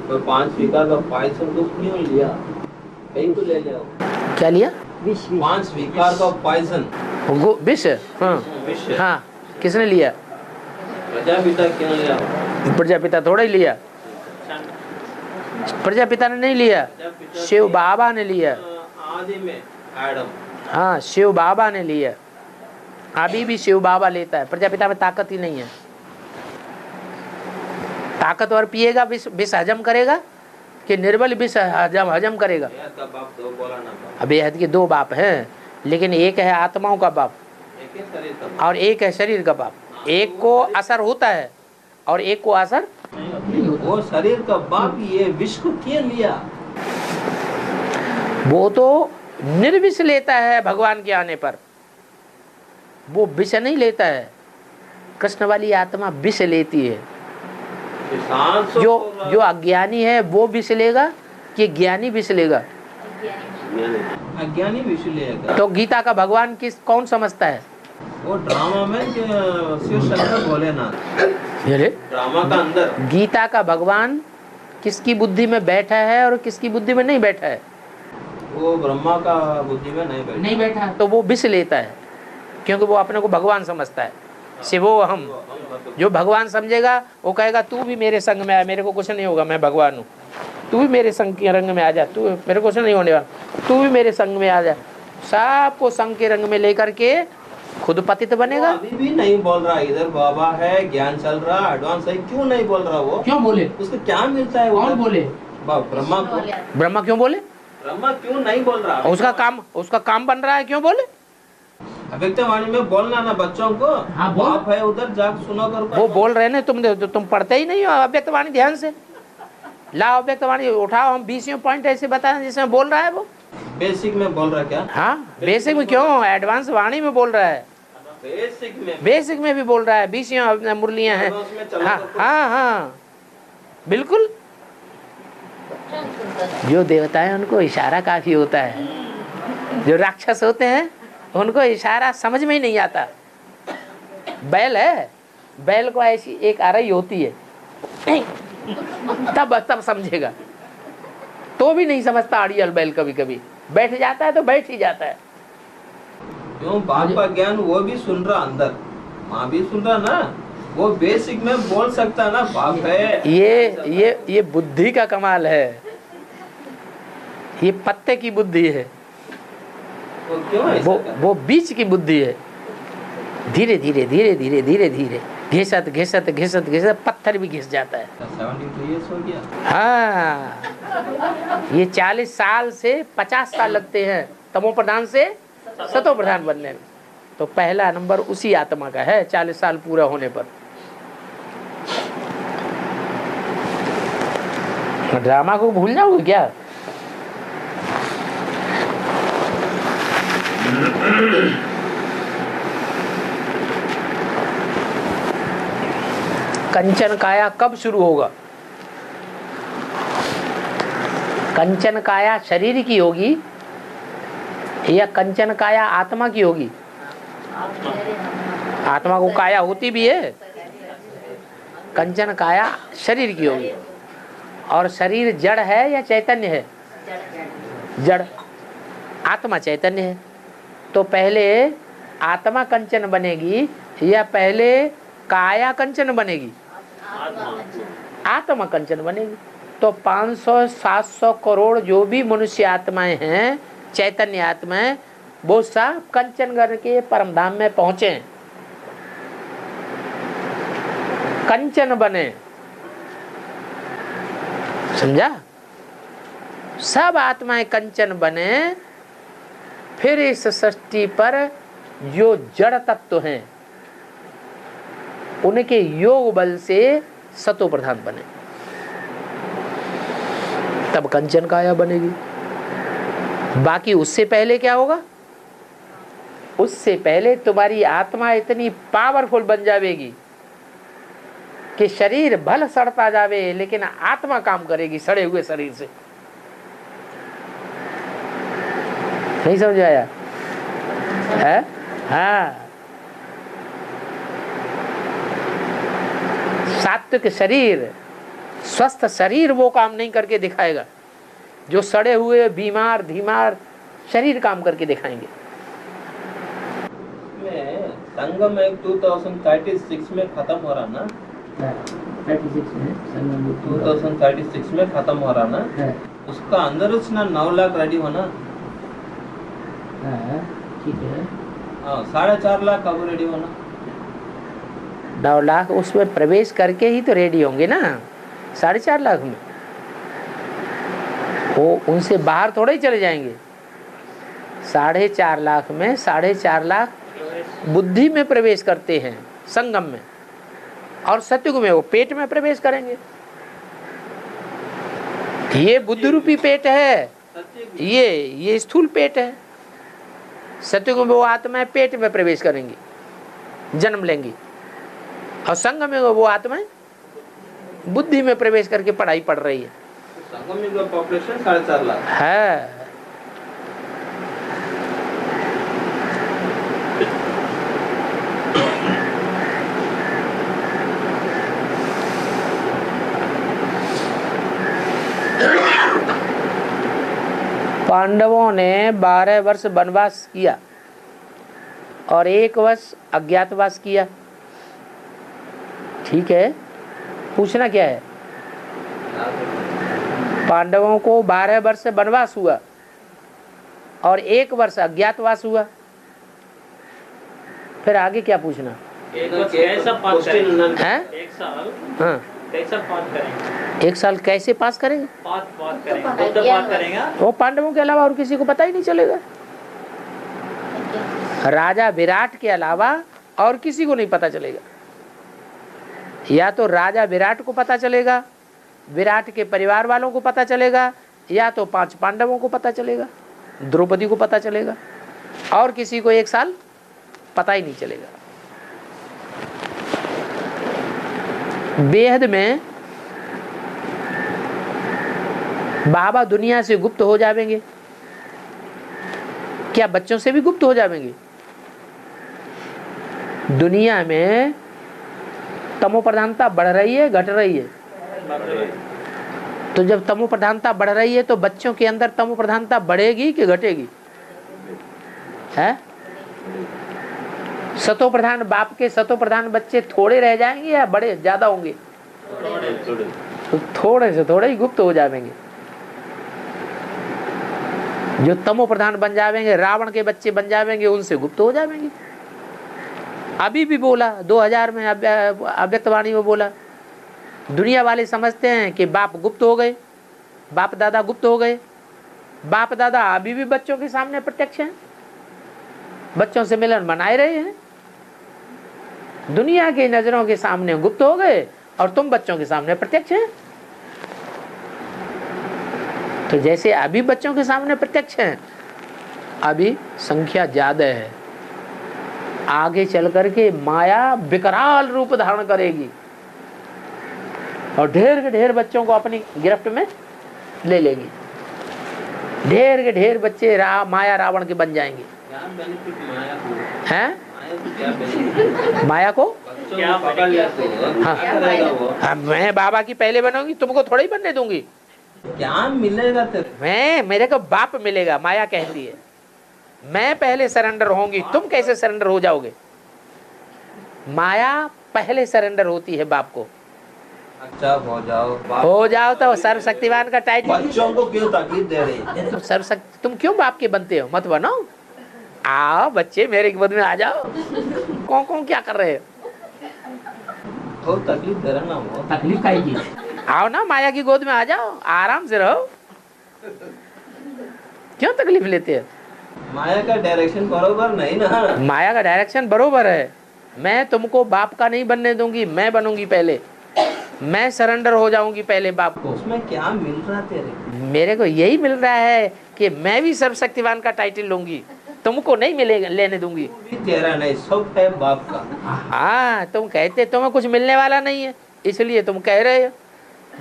वो 5 विकार का पॉइजन को क्यों लिया? कहीं को ले लिया? क्या लिया? 5 विकार का पॉइजन, विष। हाँ विष। हाँ, किसने लिया? प्रजापिता क्यों लिया? प्रजापिता थोड़ा ही लिया, प्रजापिता ने नहीं लिया, शिव बाबा ने लिया। आदि में एडम। हाँ, शिव बाबा ने लिया। अभी भी शिव बाबा लेता है। प्रजापिता में ताकत ही नहीं है। ताकतवर पिएगा विष हजम करेगा कि निर्बल विष हजम करेगा? बाप दो बोला ना बाप। अब बेहद के 2 बाप हैं, लेकिन एक है आत्माओं का बाप एक ही शरीर का। और एक है शरीर का बाप। एक को असर होता है और एक को असर नहीं होता। वो शरीर का बाप ये विष को क्यों लिया? वो तो निर्विष लेता है भगवान के आने पर, वो विष नहीं लेता है। कृष्ण वाली आत्मा विष लेती है। जो अज्ञानी है वो विष लेगा कि ज्ञानी विष लेगा? अज्ञानी विष लेगा। तो गीता का भगवान कौन समझता है? वो ड्रामा में शिव शंकर भोलेनाथ, अरे ड्रामा का अंदर गीता का भगवान किसकी बुद्धि में बैठा है और किसकी बुद्धि में नहीं बैठा है? वो ब्रह्मा का बुद्धि में नहीं बैठा। तो वो विष लेता है, क्योंकि वो अपने को भगवान समझता है। शिवो हम, जो भगवान समझेगा वो कहेगा तू भी मेरे संग में आ, मेरे को कुछ नहीं होगा, मैं भगवान हूँ। तू भी मेरे संग के रंग में आ जा, तू मेरे को कुछ नहीं होने वाला, तू भी मेरे संग में आ जा। सबको संग के रंग में लेकर के खुद पतित बनेगा। अभी भी नहीं बोल रहा, इधर बाबा है, ज्ञान चल रहा, एडवांस है, क्यों नहीं बोल रहा? वो क्यों बोले? उसको क्या मिलता है? कौन बोले? ब्रह्मा को। ब्रह्मा क्यों बोले? ब्रह्मा क्यों नहीं बोल रहा? उसका काम बन रहा है, क्यों बोले? अव्यक्तवाणी में बोलना ना बच्चों को। हाँ, बोल। बाप है उधर, जाकर सुनो कर। वो बोल रहे ना, तुम पढ़ते ही नहीं हो अव्यक्तवाणी ध्यान से। लाओ अव्यक्तवाणी उठाओ, हम 20 पॉइंट ऐसे बताएं जिसमें बोल रहा है वो। बेसिक में बोल रहा क्या? हाँ, बेसिक में क्यों, एडवांस वाणी में बोल रहा है। बेसिक में भी बोल रहा है, 20 मुरलियां हैं। हाँ हाँ हाँ, बिल्कुल। जो देवता है उनको इशारा काफी होता है। जो राक्षस होते हैं उनको इशारा समझ में ही नहीं आता। बैल है, बैल को ऐसी एक आरई होती है, तब समझेगा, तो भी नहीं समझता अड़ियल बैल। कभी कभी बैठ जाता है तो बैठ ही जाता है। क्यों? बाप का ज्ञान वो भी सुन रहा, अंदर माँ भी सुन रहा ना, वो बेसिक में बोल सकता ना, बाप है। ये बुद्धि का कमाल है। ये पत्ते की बुद्धि है, वो क्यों ऐसा कर? वो बीच की बुद्धि है। धीरे धीरे धीरे धीरे धीरे धीरे घिसत घिसत घिसत घिसत पत्थर भी घिस जाता है। 72 years हो गया। हाँ, ये 40 साल से 50 साल लगते हैं तमो प्रधान से सतो प्रधान बनने में। तो पहला नंबर उसी आत्मा का है 40 साल पूरा होने पर। ड्रामा को भूल जाओगे क्या? कंचन काया कब शुरू होगा? कंचन काया शरीर की होगी या कंचन काया आत्मा की होगी? आत्मा को काया होती भी है। कंचन काया शरीर की होगी। और शरीर जड़ है या चैतन्य है? जड़। आत्मा चैतन्य है। तो पहले आत्मा कंचन बनेगी या पहले काया कंचन बनेगी? आत्मा कंचन बनेगी। तो 500-700 करोड़ जो भी मनुष्य आत्माएं हैं, चैतन्य आत्माएं, वो सब कंचन करके परम धाम में पहुंचे, कंचन बने। समझा? सब आत्माएं कंचन बने। फिर इस सृष्टि पर जो जड़ तत्व हैं उनके योग बल से सतो प्रधान बने, तब कंचन काया बनेगी। बाकी उससे पहले क्या होगा? उससे पहले तुम्हारी आत्मा इतनी पावरफुल बन जाएगी कि शरीर भल सड़ता जावे लेकिन आत्मा काम करेगी सड़े हुए शरीर से। नहीं समझ आया है? हाँ, सात्विक शरीर, स्वस्थ शरीर वो काम नहीं करके दिखाएगा जो सड़े हुए बीमार धीमार शरीर काम करके दिखाएंगे। संगम एक 2036 में खत्म हो रहा ना? 36 में संगम 2036 में खत्म हो रहा ना? उसका अंदर उसना 9 लाख रेडी होना। ठीक है। 4.5 लाख कब रेडी होना? 9 लाख उसमें प्रवेश करके ही तो रेडी होंगे ना। 4.5 लाख में वो उनसे बाहर थोड़े ही चले जाएंगे। 4.5 लाख में 4.5 लाख बुद्धि में प्रवेश करते हैं संगम में, और सत्युग में वो पेट में प्रवेश करेंगे। ये बुद्धि रूपी पेट है, ये स्थूल पेट है। सत्युग में वो आत्माएं पेट में प्रवेश करेंगी, जन्म लेंगी, और संगम में वो आत्माएं बुद्धि में प्रवेश करके पढ़ाई पढ़ रही है। संगम में पॉपुलेशन 4.5 लाख है। पांडवों ने 12 वर्ष वनवास किया और 1 वर्ष अज्ञातवास किया। ठीक है, पूछना क्या है? पांडवों को 12 वर्ष वनवास हुआ और 1 वर्ष अज्ञातवास हुआ। फिर आगे क्या पूछना है? 1 साल हाँ, कैसा पास करेंगे? 1 साल कैसे पास करेंगे? पास करेंगे, बुद्ध पास करेंगे। वो पांडवों के अलावा और किसी को पता ही नहीं चलेगा। राजा विराट के अलावा और किसी को नहीं पता चलेगा। या तो राजा विराट को पता चलेगा, विराट के परिवार वालों को पता चलेगा, या तो 5 पांडवों को पता चलेगा, द्रौपदी को पता चलेगा, और किसी को 1 साल पता ही नहीं चलेगा। बेहद में बाबा दुनिया से गुप्त हो जाएंगे। क्या बच्चों से भी गुप्त हो जाएंगे? दुनिया में तमो प्रधानता बढ़ रही है, घट रही है? तो जब तमो प्रधानता बढ़ रही है तो बच्चों के अंदर तमो प्रधानता बढ़ेगी कि घटेगी? है? सतो प्रधान बाप के सतो प्रधान बच्चे थोड़े रह जाएंगे या बड़े ज्यादा होंगे? तो थोड़े से थोड़े ही गुप्त हो जाएंगे। जो तमो प्रधान बन जाएंगे, रावण के बच्चे बन जाएंगे, उनसे गुप्त हो जाएंगे। अभी भी बोला 2000 में अव्यक्तवाणी में बोला, दुनिया वाले समझते हैं कि बाप गुप्त हो गए, बाप दादा गुप्त हो गए। बाप दादा अभी भी बच्चों के सामने प्रत्यक्ष हैं, बच्चों से मिलन मनाए रहे हैं। दुनिया की नजरों के सामने गुप्त हो गए और तुम बच्चों के सामने प्रत्यक्ष हैं। तो जैसे अभी बच्चों के सामने प्रत्यक्ष हैं, अभी संख्या ज्यादा है, आगे चल करके माया विकराल रूप धारण करेगी और ढेर के ढेर बच्चों को अपनी गिरफ्त में ले लेंगी। ढेर के ढेर बच्चे माया रावण के बन जाएंगे। क्या बेनिफिट माया को? हैं? माया को क्या बेनिफिट? माया को क्या पकड़ लिया तो हाँ। क्या रहेगा वो? मैं बाबा की पहले बनूंगी, तुमको थोड़ा ही बनने दूंगी। क्या मिलेगा तेरे? मेरे को बाप मिलेगा। माया कहती है मैं पहले सरेंडर होंगी, तुम कैसे सरेंडर हो जाओगे? माया पहले सरेंडर होती है बाप को। अच्छा हो जाओ तो सर्वशक्तिमान का टाइटल। बच्चों को क्यों तकलीफ दे रही है? तुम सर्वशक्ति, तुम क्यों बाप के बनते हो? मत बनो। आओ बच्चे मेरे गोद में आ जाओ। कौन क्या कर रहे हो? वो तकलीफ दे रहा ना वो। तकलीफ का ही आओ ना, माया की गोद में आ जाओ, आराम से रहो। क्यों तकलीफ लेते हो? माया का डायरेक्शन बरोबर नहीं ना। माया का डायरेक्शन बरोबर है। मैं तुमको बाप का नहीं बनने दूंगी, मैं बनूंगी पहले। मैं सरेंडर हो जाऊंगी पहले बाप को। उसमें क्या मिल रहा तेरे? मेरे को यही मिल रहा है कि मैं भी सर्वशक्तिवान का टाइटल लूंगी, तुमको नहीं मिलेगा, लेने दूंगी। भी तेरा नहीं, सब है बाप का। हाँ, तुम कहते तुम्हें कुछ मिलने वाला नहीं है, इसलिए तुम कह रहे हो।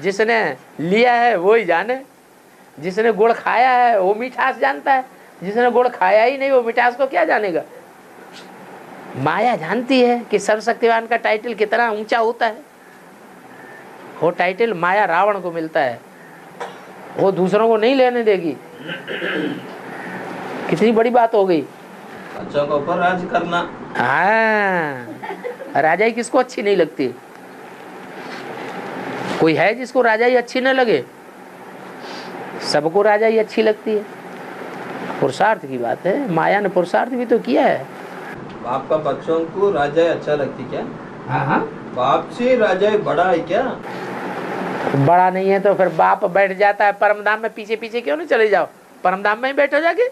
जिसने लिया है वो ही जाने। जिसने गुड़ खाया है वो मिठास जानता है, जिसने गुड़ खाया ही नहीं वो मिठास को क्या जानेगा। माया जानती है कि सर्वशक्तिवान का टाइटल कितना ऊंचा होता है। वो टाइटल माया रावण को मिलता है, वो दूसरों को नहीं लेने देगी। कितनी बड़ी बात हो गई। बच्चों के ऊपर राज करना। हाँ, राजाई किसको अच्छी नहीं लगती? कोई है जिसको राजाई अच्छी न लगे? सबको राजाई अच्छी लगती है। पुरुषार्थ की बात है। माया ने पुरुषार्थ भी तो किया है। बाप का बच्चों को राजाई अच्छा लगती क्या? हाँ, बाप से राजाई बड़ा है क्या? बड़ा नहीं है तो फिर बाप बैठ जाता है परमधाम में। पीछे पीछे क्यों नहीं चले जाओ, परमधाम में ही बैठो जाके।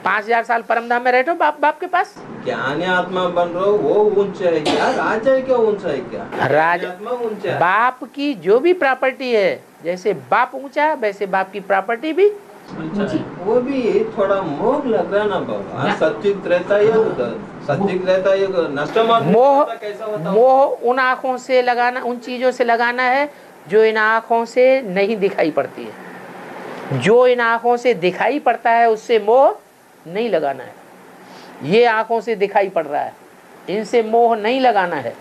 5000 साल परमधाम में रहते हो बाप के पास। ज्ञानी आत्मा बन रहे हो वो ऊंचा है क्या? राजा क्या ऊंचा है क्या? आत्मा ऊंचा है। बाप की जो भी प्रॉपर्टी है, जैसे बाप ऊंचा है वैसे बाप की प्रॉपर्टी भी ऊंची। वो भी थोड़ा मोह लग रहा ना बाबा। सत्युग रहता है, सत्युग रहता है, नष्ट मोह। कैसा होता? मोह उन आँखों से लगाना, उन चीजों से लगाना है जो इन आँखों से नहीं दिखाई पड़ती है। जो इन आँखों से दिखाई पड़ता है उससे मोह नहीं लगाना है। ये आँखों से दिखाई पड़ रहा है, इनसे मोह नहीं लगाना है।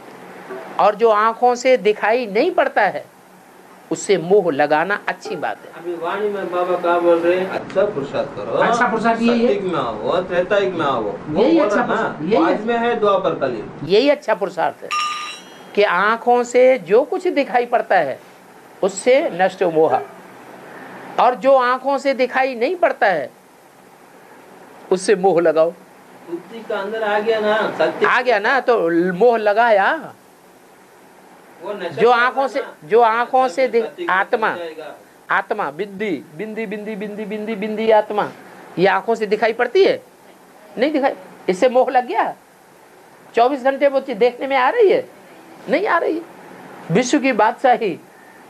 और जो आँखों से दिखाई नहीं पड़ता है उससे मोह लगाना अच्छी बात है। अभी वाणी में बाबा क्या बोल रहे हैं? अच्छा पुरुषार्थ करो। अच्छा पुरुषार्थ यही है। सत्युग में आओ, त्रेतायुग में आओ। यही अच्छा पुरुषार्थ, यही आज में है द्वापर कलयुग। यही अच्छा पुरुषार्थ है कि आँखों से जो कुछ दिखाई पड़ता है उससे नष्ट मोह, और जो आँखों से दिखाई नहीं पड़ता है उससे मोह लगाओ। बुद्धि का अंदर आ गया ना, सत्य आ गया ना तो मोह लगाया। वो नशा जो आँखों से सत्य आत्मा, हो जाएगा। आत्मा बिंदी बिंदी बिंदी बिंदी बिंदी बिंदी आत्मा, ये आँखों से दिखाई पड़ती है? नहीं दिखाई। इससे मोह लग गया। 24 घंटे वो चीज देखने में आ रही है? नहीं आ रही है। विश्व की बादशाही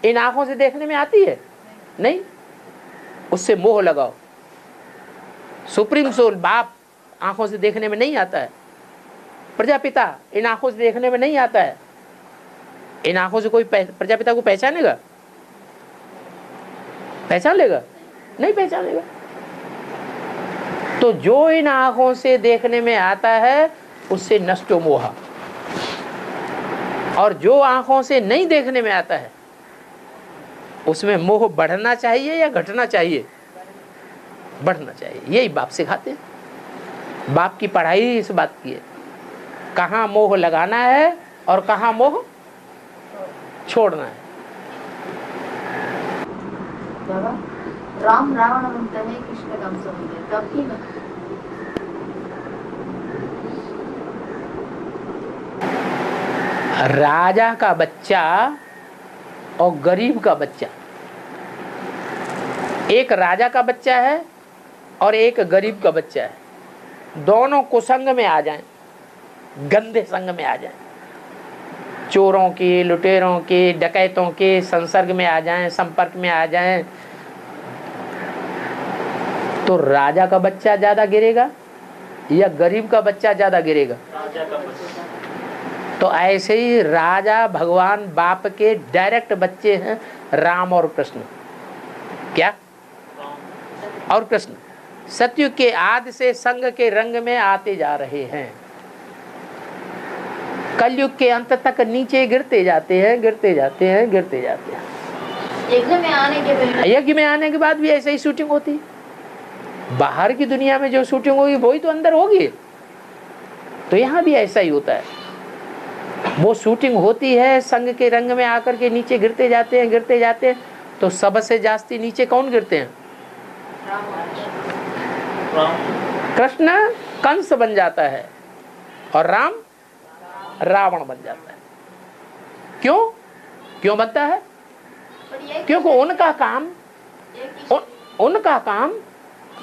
इन आँखों से देखने में आती है? नहीं। उससे मोह लगाओ। सुप्रीम सोल बाप आंखों से देखने में नहीं आता है। प्रजापिता इन आंखों से देखने में नहीं आता है। इन आंखों से कोई प्रजापिता को पहचानेगा? पहचान लेगा? नहीं पहचानेगा। तो जो इन आंखों से देखने में आता है उससे नष्टो मोह, और जो आंखों से नहीं देखने में आता है उसमें मोह बढ़ना चाहिए या घटना चाहिए? बढ़ना चाहिए। यही बाप सिखाते हैं। बाप की पढ़ाई इस बात की है, कहाँ मोह लगाना है और कहाँ मोह छोड़ना है। बाबा, राम रावण बनते हैं, कृष्ण कंस बनते हैं, तब भी ना राजा का बच्चा और गरीब का बच्चा, एक राजा का बच्चा है और एक गरीब का बच्चा है। दोनों कुसंग में आ जाएं, गंदे संग में आ जाएं, चोरों के, लुटेरों के, डकैतों के संसर्ग में आ जाएं, संपर्क में आ जाएं, तो राजा का बच्चा ज्यादा गिरेगा या गरीब का बच्चा ज्यादा गिरेगा? राजा का बच्चा। तो ऐसे ही राजा भगवान बाप के डायरेक्ट बच्चे हैं राम और कृष्ण। क्या? और कृष्ण सतयुग के आदि से संग के रंग में आते जा रहे हैं, कलयुग के अंत तक नीचे गिरते जाते हैं, गिरते जाते हैं, गिरते जाते हैं। यज्ञ में आने के बाद भी ऐसे ही शूटिंग होती है। बाहर की दुनिया में जो शूटिंग होगी वही तो अंदर होगी, तो यहाँ भी ऐसा ही होता है। वो शूटिंग होती है, संग के रंग में आकर के नीचे गिरते जाते हैं, गिरते जाते हैं। तो सबसे जास्ती नीचे कौन गिरते हैं? कृष्ण कंस बन जाता है और राम रावण बन जाता है। क्यों? क्यों बनता है? क्योंकि उनका काम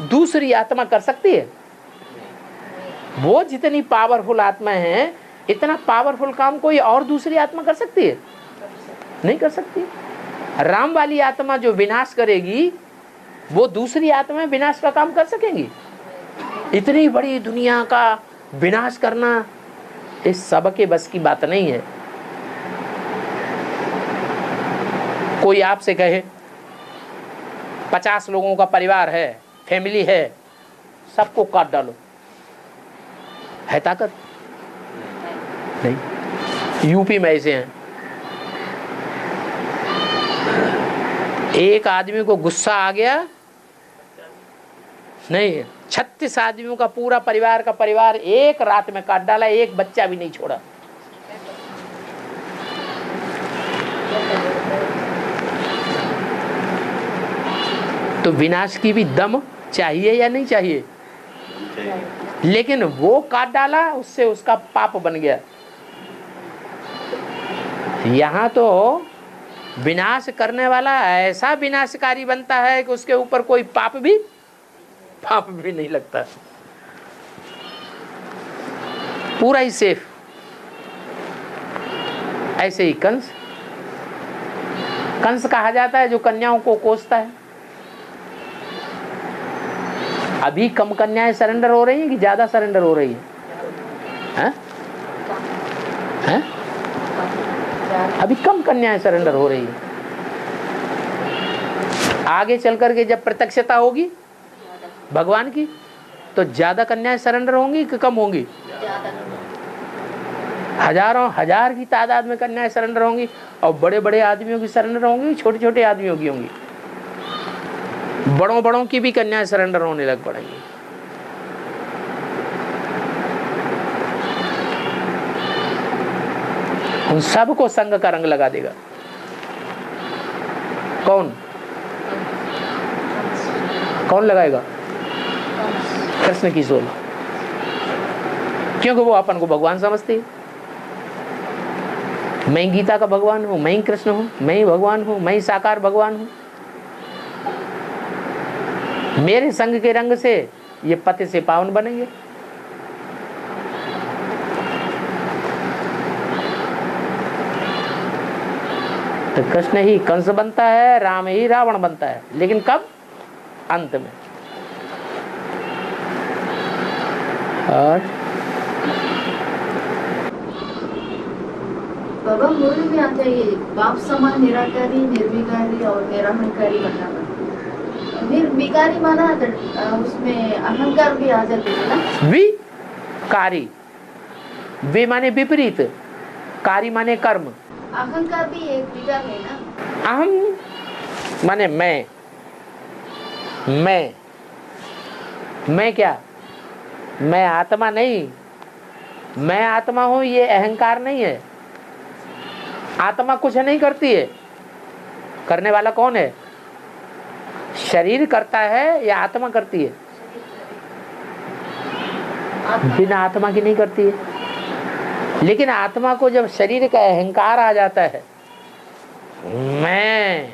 दूसरी आत्मा कर सकती है। वो जितनी पावरफुल आत्मा है, इतना पावरफुल काम कोई और दूसरी आत्मा कर सकती है? नहीं कर सकती। राम वाली आत्मा जो विनाश करेगी, वो दूसरी आत्मा विनाश का काम कर सकेंगी? इतनी बड़ी दुनिया का विनाश करना इस सब के बस की बात नहीं है। कोई आपसे कहे 50 लोगों का परिवार है, फैमिली है, सबको काट डालो, है ताकत? नहीं। यूपी में ऐसे हैं, एक आदमी को गुस्सा आ गया, नहीं 36 आदमियों का पूरा परिवार का परिवार एक रात में काट डाला, एक बच्चा भी नहीं छोड़ा। तो विनाश की भी दम चाहिए या नहीं चाहिए? लेकिन वो काट डाला, उससे उसका पाप बन गया। यहाँ तो विनाश करने वाला ऐसा विनाशकारी बनता है कि उसके ऊपर कोई पाप भी नहीं लगता, पूरा ही सेफ। ऐसे ही कंस कहा जाता है जो कन्याओं को कोसता है। अभी कम कन्याएं सरेंडर हो रही हैं कि ज्यादा सरेंडर हो रही है? हैं? अभी कम कन्याएं सरेंडर हो रही है। आगे चल करके जब प्रत्यक्षता होगी भगवान की, तो ज्यादा कन्याएं सरेंडर होंगी कि कम होंगी? हजारों हजार की तादाद में कन्याएं सरेंडर होंगी, और बड़े बड़े आदमियों की सरेंडर होंगी, छोटे छोटे आदमियों की होंगी। बड़ों की भी कन्याएं सरेंडर होने लग पड़ेंगी। उन सबको संग का रंग लगा देगा। कौन लगाएगा? कृष्ण की सोल, क्योंकि वो अपन को भगवान समझती है। मैं गीता का भगवान हूं, मैं ही कृष्ण हूं, मैं ही भगवान हूं, मैं ही साकार भगवान हूं। मेरे संग के रंग से ये पति से पावन बनेंगे। तो कृष्ण ही कंस बनता है, राम ही रावण बनता है, लेकिन कब? अंत में। और बाबा मुरली में आता है बाप समान निराकारी, निर्विकारी और निराहंकारी बनना पड़ता। निर्विकारी माना उसमें अहंकार भी आ जाते है ना? विकारी, वे माने विपरीत, कारी माने कर्म। अहंकार भी एक विकार है ना? अहम माने मैं क्या? मैं आत्मा नहीं, मैं आत्मा हूं, ये अहंकार नहीं है। आत्मा कुछ नहीं करती है। करने वाला कौन है? शरीर करता है या आत्मा करती है? बिना आत्मा की नहीं करती है। लेकिन आत्मा को जब शरीर का अहंकार आ जाता है, मैं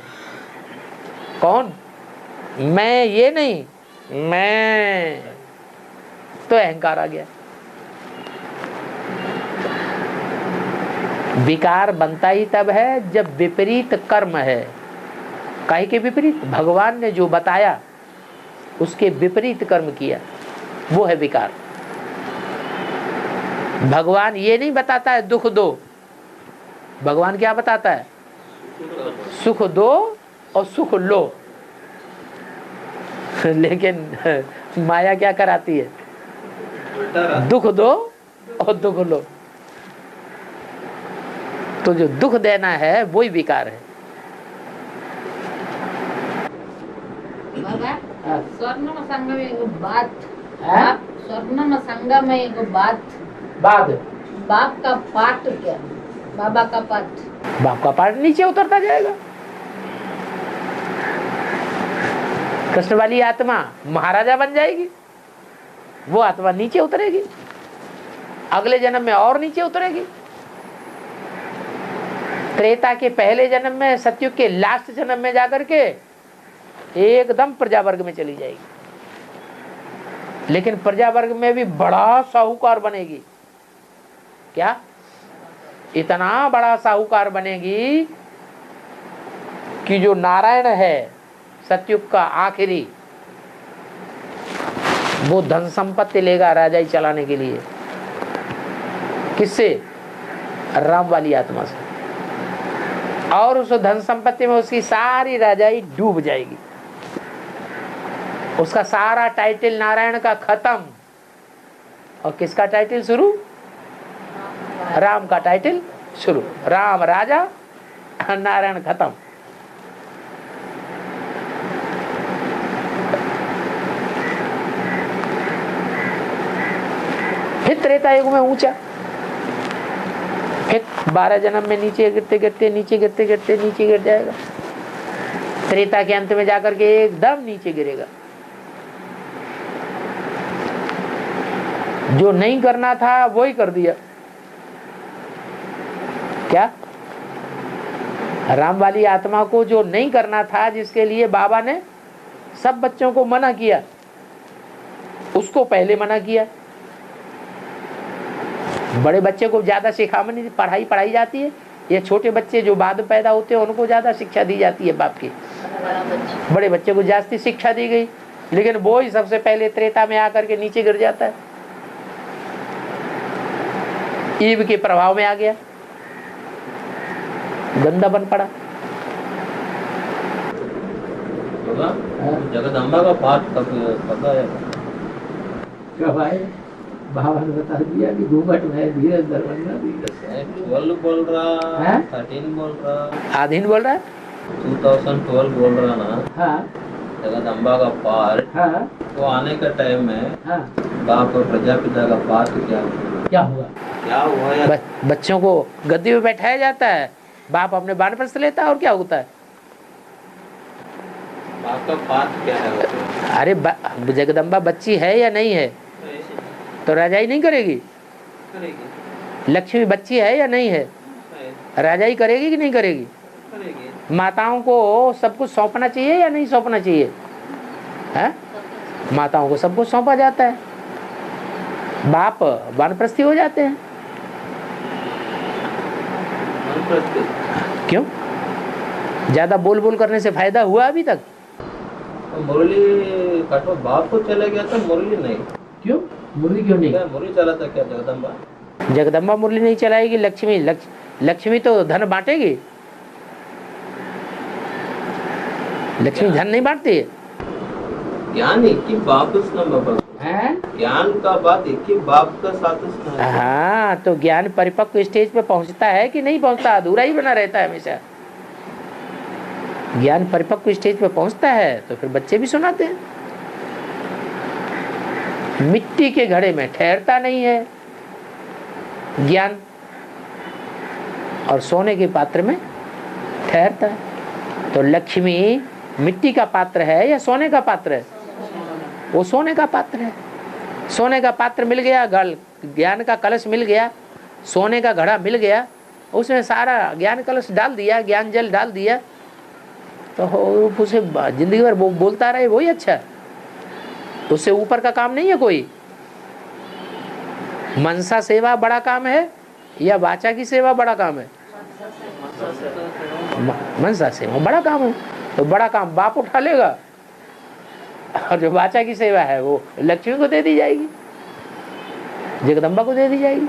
कौन? मैं ये नहीं, मैं, तो अहंकार आ गया। विकार बनता ही तब है जब विपरीत कर्म है। काहे के विपरीत? भगवान ने जो बताया उसके विपरीत कर्म किया, वो है विकार। भगवान ये नहीं बताता है दुख दो, भगवान क्या बताता है? सुख दो और सुख लो। लेकिन माया क्या कराती है? दुख दो और दुख लो। तो जो दुख देना है वही विकार है। बाबा, स्वर्णम संग में एगो बात, हाँ? स्वर्णम संग में एगो बात, बाद बाप का पाठ क्या? बाबा का पाठ, बाप का पाठ नीचे उतरता जाएगा। कृष्ण वाली आत्मा महाराजा बन जाएगी, वो आत्मा नीचे उतरेगी, अगले जन्म में और नीचे उतरेगी। त्रेता के पहले जन्म में, सतयुग के लास्ट जन्म में जाकर के एकदम प्रजा वर्ग में चली जाएगी। लेकिन प्रजा वर्ग में भी बड़ा साहूकार बनेगी। क्या? इतना बड़ा साहूकार बनेगी कि जो नारायण है सतयुग का आखिरी, वो धन संपत्ति लेगा राजाई चलाने के लिए। किससे? राम वाली आत्मा से। और उस धन संपत्ति में उसकी सारी राजाई डूब जाएगी, उसका सारा टाइटल नारायण का खत्म, और किसका टाइटल शुरू? राम का टाइटल शुरू। राम राजा, नारायण खत्म। फिर त्रेता युग में ऊंचा, फिर 12 जन्म में नीचे गिरते गिरते नीचे गिरते गिरते नीचे गिर जाएगा। त्रेता के अंत में जाकर के एकदम नीचे गिरेगा। जो नहीं करना था वो ही कर दिया। क्या? राम वाली आत्मा को जो नहीं करना था, जिसके लिए बाबा ने सब बच्चों को मना किया, उसको पहले मना किया। बड़े बच्चे को ज्यादा सिखावनी पढ़ाई जाती है, ये छोटे बच्चे जो बाद पैदा होते हैं उनको ज्यादा शिक्षा दी जाती है बाप की। बड़े बच्चे को ज्यादा शिक्षा दी गई, लेकिन वो ही सबसे पहले त्रेता में आकर के नीचे गिर जाता है, ईव के प्रभाव में आ गया, गंदा बन पड़ा। जगदम्बा का पाठ कब पता है? कब आए? बाबा ने बता दिया कि घूंघट में धीरे दरवाजा 12 बोल रहा, 13 बोल रहा, आधीन बोल रहा है, 2012 बोल रहा ना। हाँ जगदम्बा का पाठ, हाँ वो आने का टाइम में हाँ। बाप और प्रजापिता का पाठ क्या हुआ? क्या हुआ यार? बच्चों को गद्दी में बैठाया जाता है, बाप अपने वानप्रस्थ लेता है, और क्या होता है? बाप का पाठ क्या है? अरे जगदम्बा बच्ची है या नहीं है? तो राजाई नहीं करेगी? लक्ष्मी बच्ची है या नहीं है? राजाई करेगी कि नहीं करेगी? माताओं को सब कुछ सौंपना चाहिए या नहीं सौंपना चाहिए? है? माताओं को सब कुछ सौंपा जाता है, बाप वानप्रस्थी हो जाते हैं। क्यों? ज्यादा बोल बोल करने से फायदा हुआ अभी तक? मुरली काटो, बाप को चले गया तो मुरली नहीं। क्यों? मुरली क्यों नहीं? मुरली चला था क्या जगदम्बा? जगदम्बा मुरली नहीं चलाएगी। लक्ष्मी तो धन बांटेगी। लक्ष्मी धन नहीं बांटती है। ज्ञान एक ही बाप उसका है, ज्ञान का बात एक ही बाप का साथ उसका है। हाँ, तो ज्ञान परिपक्व स्टेज पे पहुंचता है कि नहीं पहुंचता? अधूरा ही बना रहता है हमेशा। ज्ञान परिपक्व स्टेज पे पहुंचता है तो फिर बच्चे भी सुनाते हैं। मिट्टी के घड़े में ठहरता नहीं है ज्ञान, और सोने के पात्र में ठहरता है। तो लक्ष्मी मिट्टी का पात्र है या सोने का पात्र है? वो सोने का पात्र है। सोने का पात्र मिल गया, ज्ञान का कलश मिल गया, सोने का घड़ा मिल गया, उसमें सारा ज्ञान कलश डाल दिया, ज्ञान जल डाल दिया, तो उसे जिंदगी भर बोलता रहे, वही अच्छा है। उससे ऊपर का काम नहीं है कोई। मनसा सेवा बड़ा काम है या वाचा की सेवा बड़ा काम है? मनसा सेवा बड़ा काम है। तो बड़ा काम बाप उठा लेगा, और जो वाचा की सेवा है वो लक्ष्मी को दे दी जाएगी, जगदम्बा को दे दी जाएगी।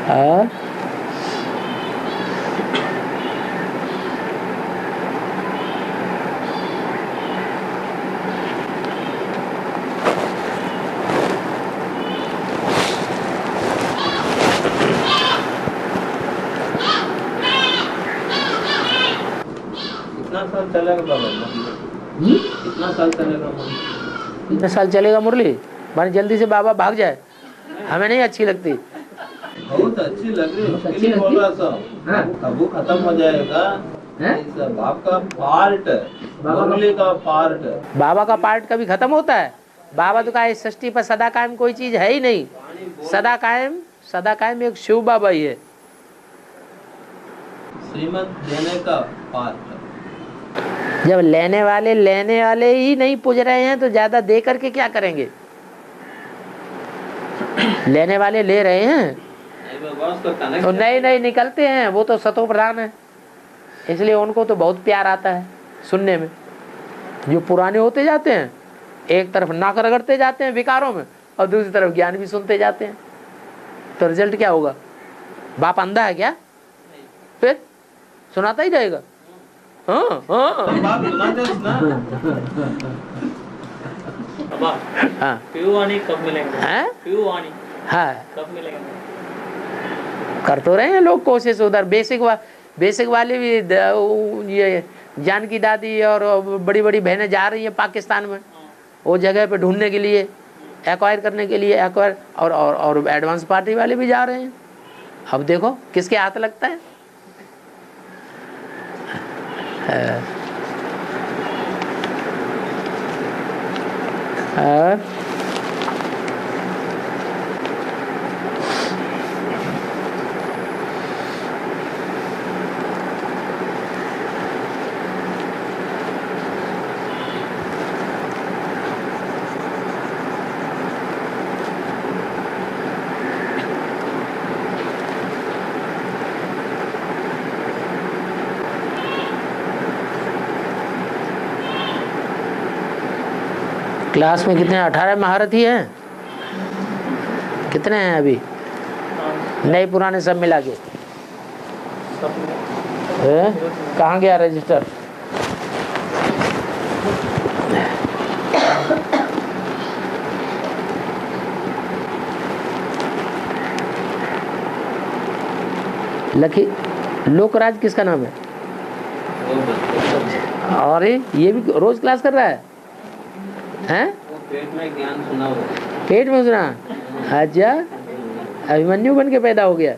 हाँ कितना साल चलेगा बाबा मुरली? कितना साल चलेगा मुरली? कितने साल चलेगा मुरली? माने जल्दी से बाबा भाग जाए, हमें नहीं अच्छी लगती। बहुत अच्छी लग रही है, उसके लिए बोल रहा सब। कब खत्म हो जाएगा इस बाप का पार्ट, मुरली का पार्ट। बाबा का पार्ट कभी खत्म होता है? बाबा तो कहा सृष्टि पर सदा कायम कोई चीज है ही नहीं। सदा कायम एक शिव बाबा ही है। श्रीमत देने का पार्ट। जब लेने वाले ही नहीं पूज रहे हैं तो ज्यादा दे करके क्या करेंगे? लेने वाले ले रहे हैं तो नहीं निकलते हैं, वो तो सतो प्रधान है, इसलिए उनको तो बहुत प्यार आता है सुनने में। जो पुराने होते जाते हैं, एक तरफ नाक रगड़ते जाते हैं विकारों में और दूसरी तरफ ज्ञान भी सुनते जाते हैं, तो रिजल्ट क्या होगा? बाप अंधा है क्या? फिर सुनाता ही रहेगा। हाँ बाप सुनाते ना। हाँ पीयूवानी कब मिलेंगे? हैं? पीयूवानी हाँ कब मिलेंगे? कर तो रहे हैं लोग कोशिश। उधर बेसिक वाले भी ये जानकी दादी और बड़ी बड़ी बहनें जा रही हैं पाकिस्तान में, वो जगह पे ढूंढने के लिए, एक्वायर करने के लिए, एक्वायर और एडवांस पार्टी वाले भी जा रहे हैं। अब देखो किसके हाथ लगता है। क्लास में कितने? 18 महारथी हैं। कितने हैं अभी? नए पुराने सब मिला के? कहाँ गया रजिस्टर? लोकराज किसका नाम है? और ये भी रोज क्लास कर रहा है? हैं? पेट में ज्ञान सुना हुआ। पेट में सुना? अच्छा, अभिमन्यु बन के पैदा हो गया।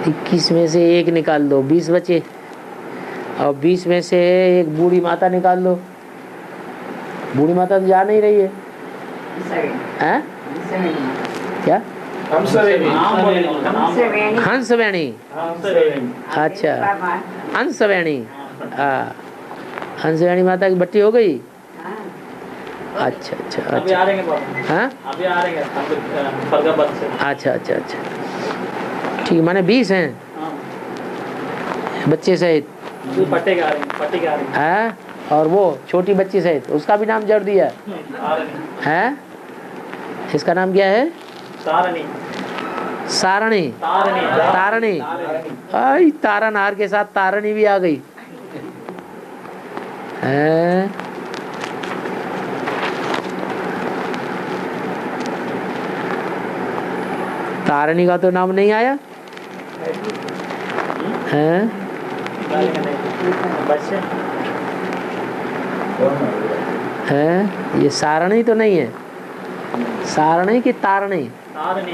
21 में से एक निकाल दो, 20 बचे, और 20 में से एक बूढ़ी माता निकाल दो। बूढ़ी माता तो जा नहीं रही है। हैं? क्या? हंसवेणी। अच्छा, हंसवेणी। हंसवेणी माता की बट्टी हो गई। अच्छा अच्छा अभी आ अच्छा। रहे हैं बाबा। हाँ अभी आ रहे हैं फरगाबाद से। अच्छा अच्छा अच्छा, ठीक। माने 20 हैं हाँ। बच्चे सहित। अभी पट्टे के आ रहे हैं, पट्टे के आ रहे हैं। है, और वो छोटी बच्ची सहित उसका भी नाम जड़ दिया आ रहे हैं। है। इसका नाम क्या है? तारणी। सारणी। तारणी। आई, तारनहार के साथ तारणी भी आ गई है। तारणी का तो नाम नहीं आया है। बच्चे है, ये सारणी तो नहीं है। सारणी की तारणी? तारणी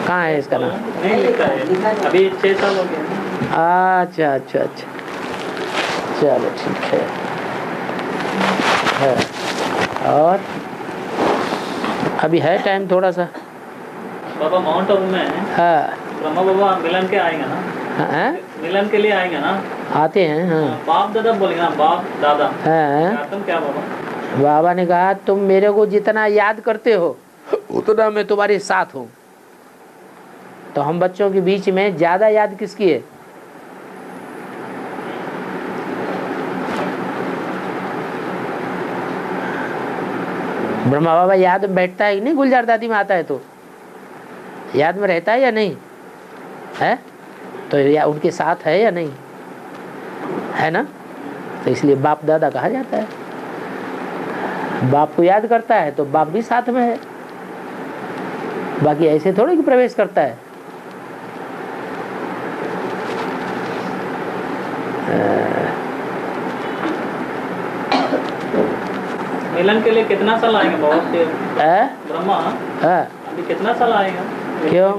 कहाँ है इसका नाम? नहीं लिखा है, अभी 6 साल हो गए। अच्छा अच्छा अच्छा, चलो ठीक है। और अभी है टाइम थोड़ा सा। बाबा माउंट आबू में हाँ ब्रह्मा बाबा मिलन के आएंगे ना? हाँ, मिलन के लिए आएंगे ना? आते हैं। हाँ बाप दादा बोलेंगे ना, बाप दादा। हाँ। तुम क्या बाबा? बाबा ने कहा तुम मेरे को जितना याद करते हो उतना मैं तुम्हारे साथ हूँ। तो हम बच्चों के बीच में ज्यादा याद किसकी है? ब्रह्मा बाबा याद में बैठता है कि नहीं? गुलजार दादी में आता है तो याद में रहता है या नहीं है? तो या उनके साथ है या नहीं है ना? तो इसलिए बाप दादा कहा जाता है। बाप को याद करता है तो बाप भी साथ में है, बाकी ऐसे थोड़े कि प्रवेश करता है। मिलन के लिए कितना साल आएंगे बाबा फिर? ब्रह्मा हाँ, अभी कितना साल आएगा क्यों?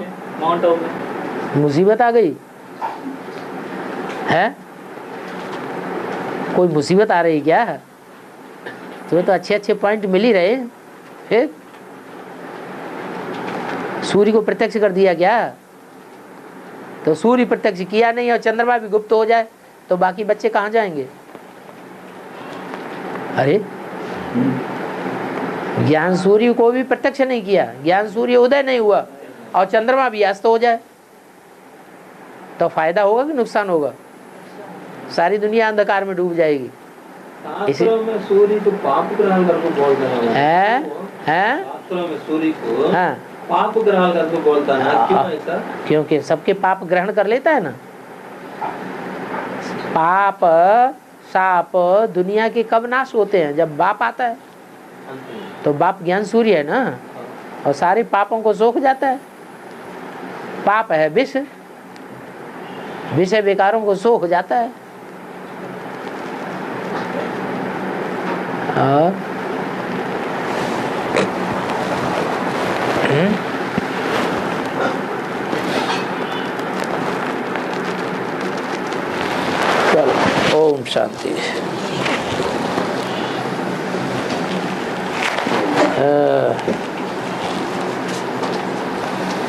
माउंट आबू में मुसीबत आ गई है? कोई मुसीबत आ रही क्या? तुम्हें तो अच्छे अच्छे पॉइंट मिल ही रहे। फिर सूर्य को प्रत्यक्ष कर दिया क्या? तो सूर्य प्रत्यक्ष किया नहीं और चंद्रमा भी गुप्त हो जाए तो बाकी बच्चे कहाँ जाएंगे? अरे ज्ञान सूर्य को भी प्रत्यक्ष नहीं किया, ज्ञान सूर्य उदय नहीं हुआ और चंद्रमा भी अस्त हो जाए तो फायदा होगा कि नुकसान होगा? सारी दुनिया अंधकार में डूब जाएगी। शास्त्रों में सूर्य को पाप ग्रहण करके बोलते हैं। शास्त्रों में सूर्य को पाप ग्रहण करके बोलता है। क्यों ऐसा? क्योंकि सबके पाप ग्रहण कर लेता है ना। पाप साप दुनिया के कब नाश होते हैं? जब बाप आता है। तो बाप ज्ञान सूर्य है ना, और सारे पापों को सोख जाता है। पाप है विष, विषय विकारों को सोख जाता है। और चलो, ओम शांति।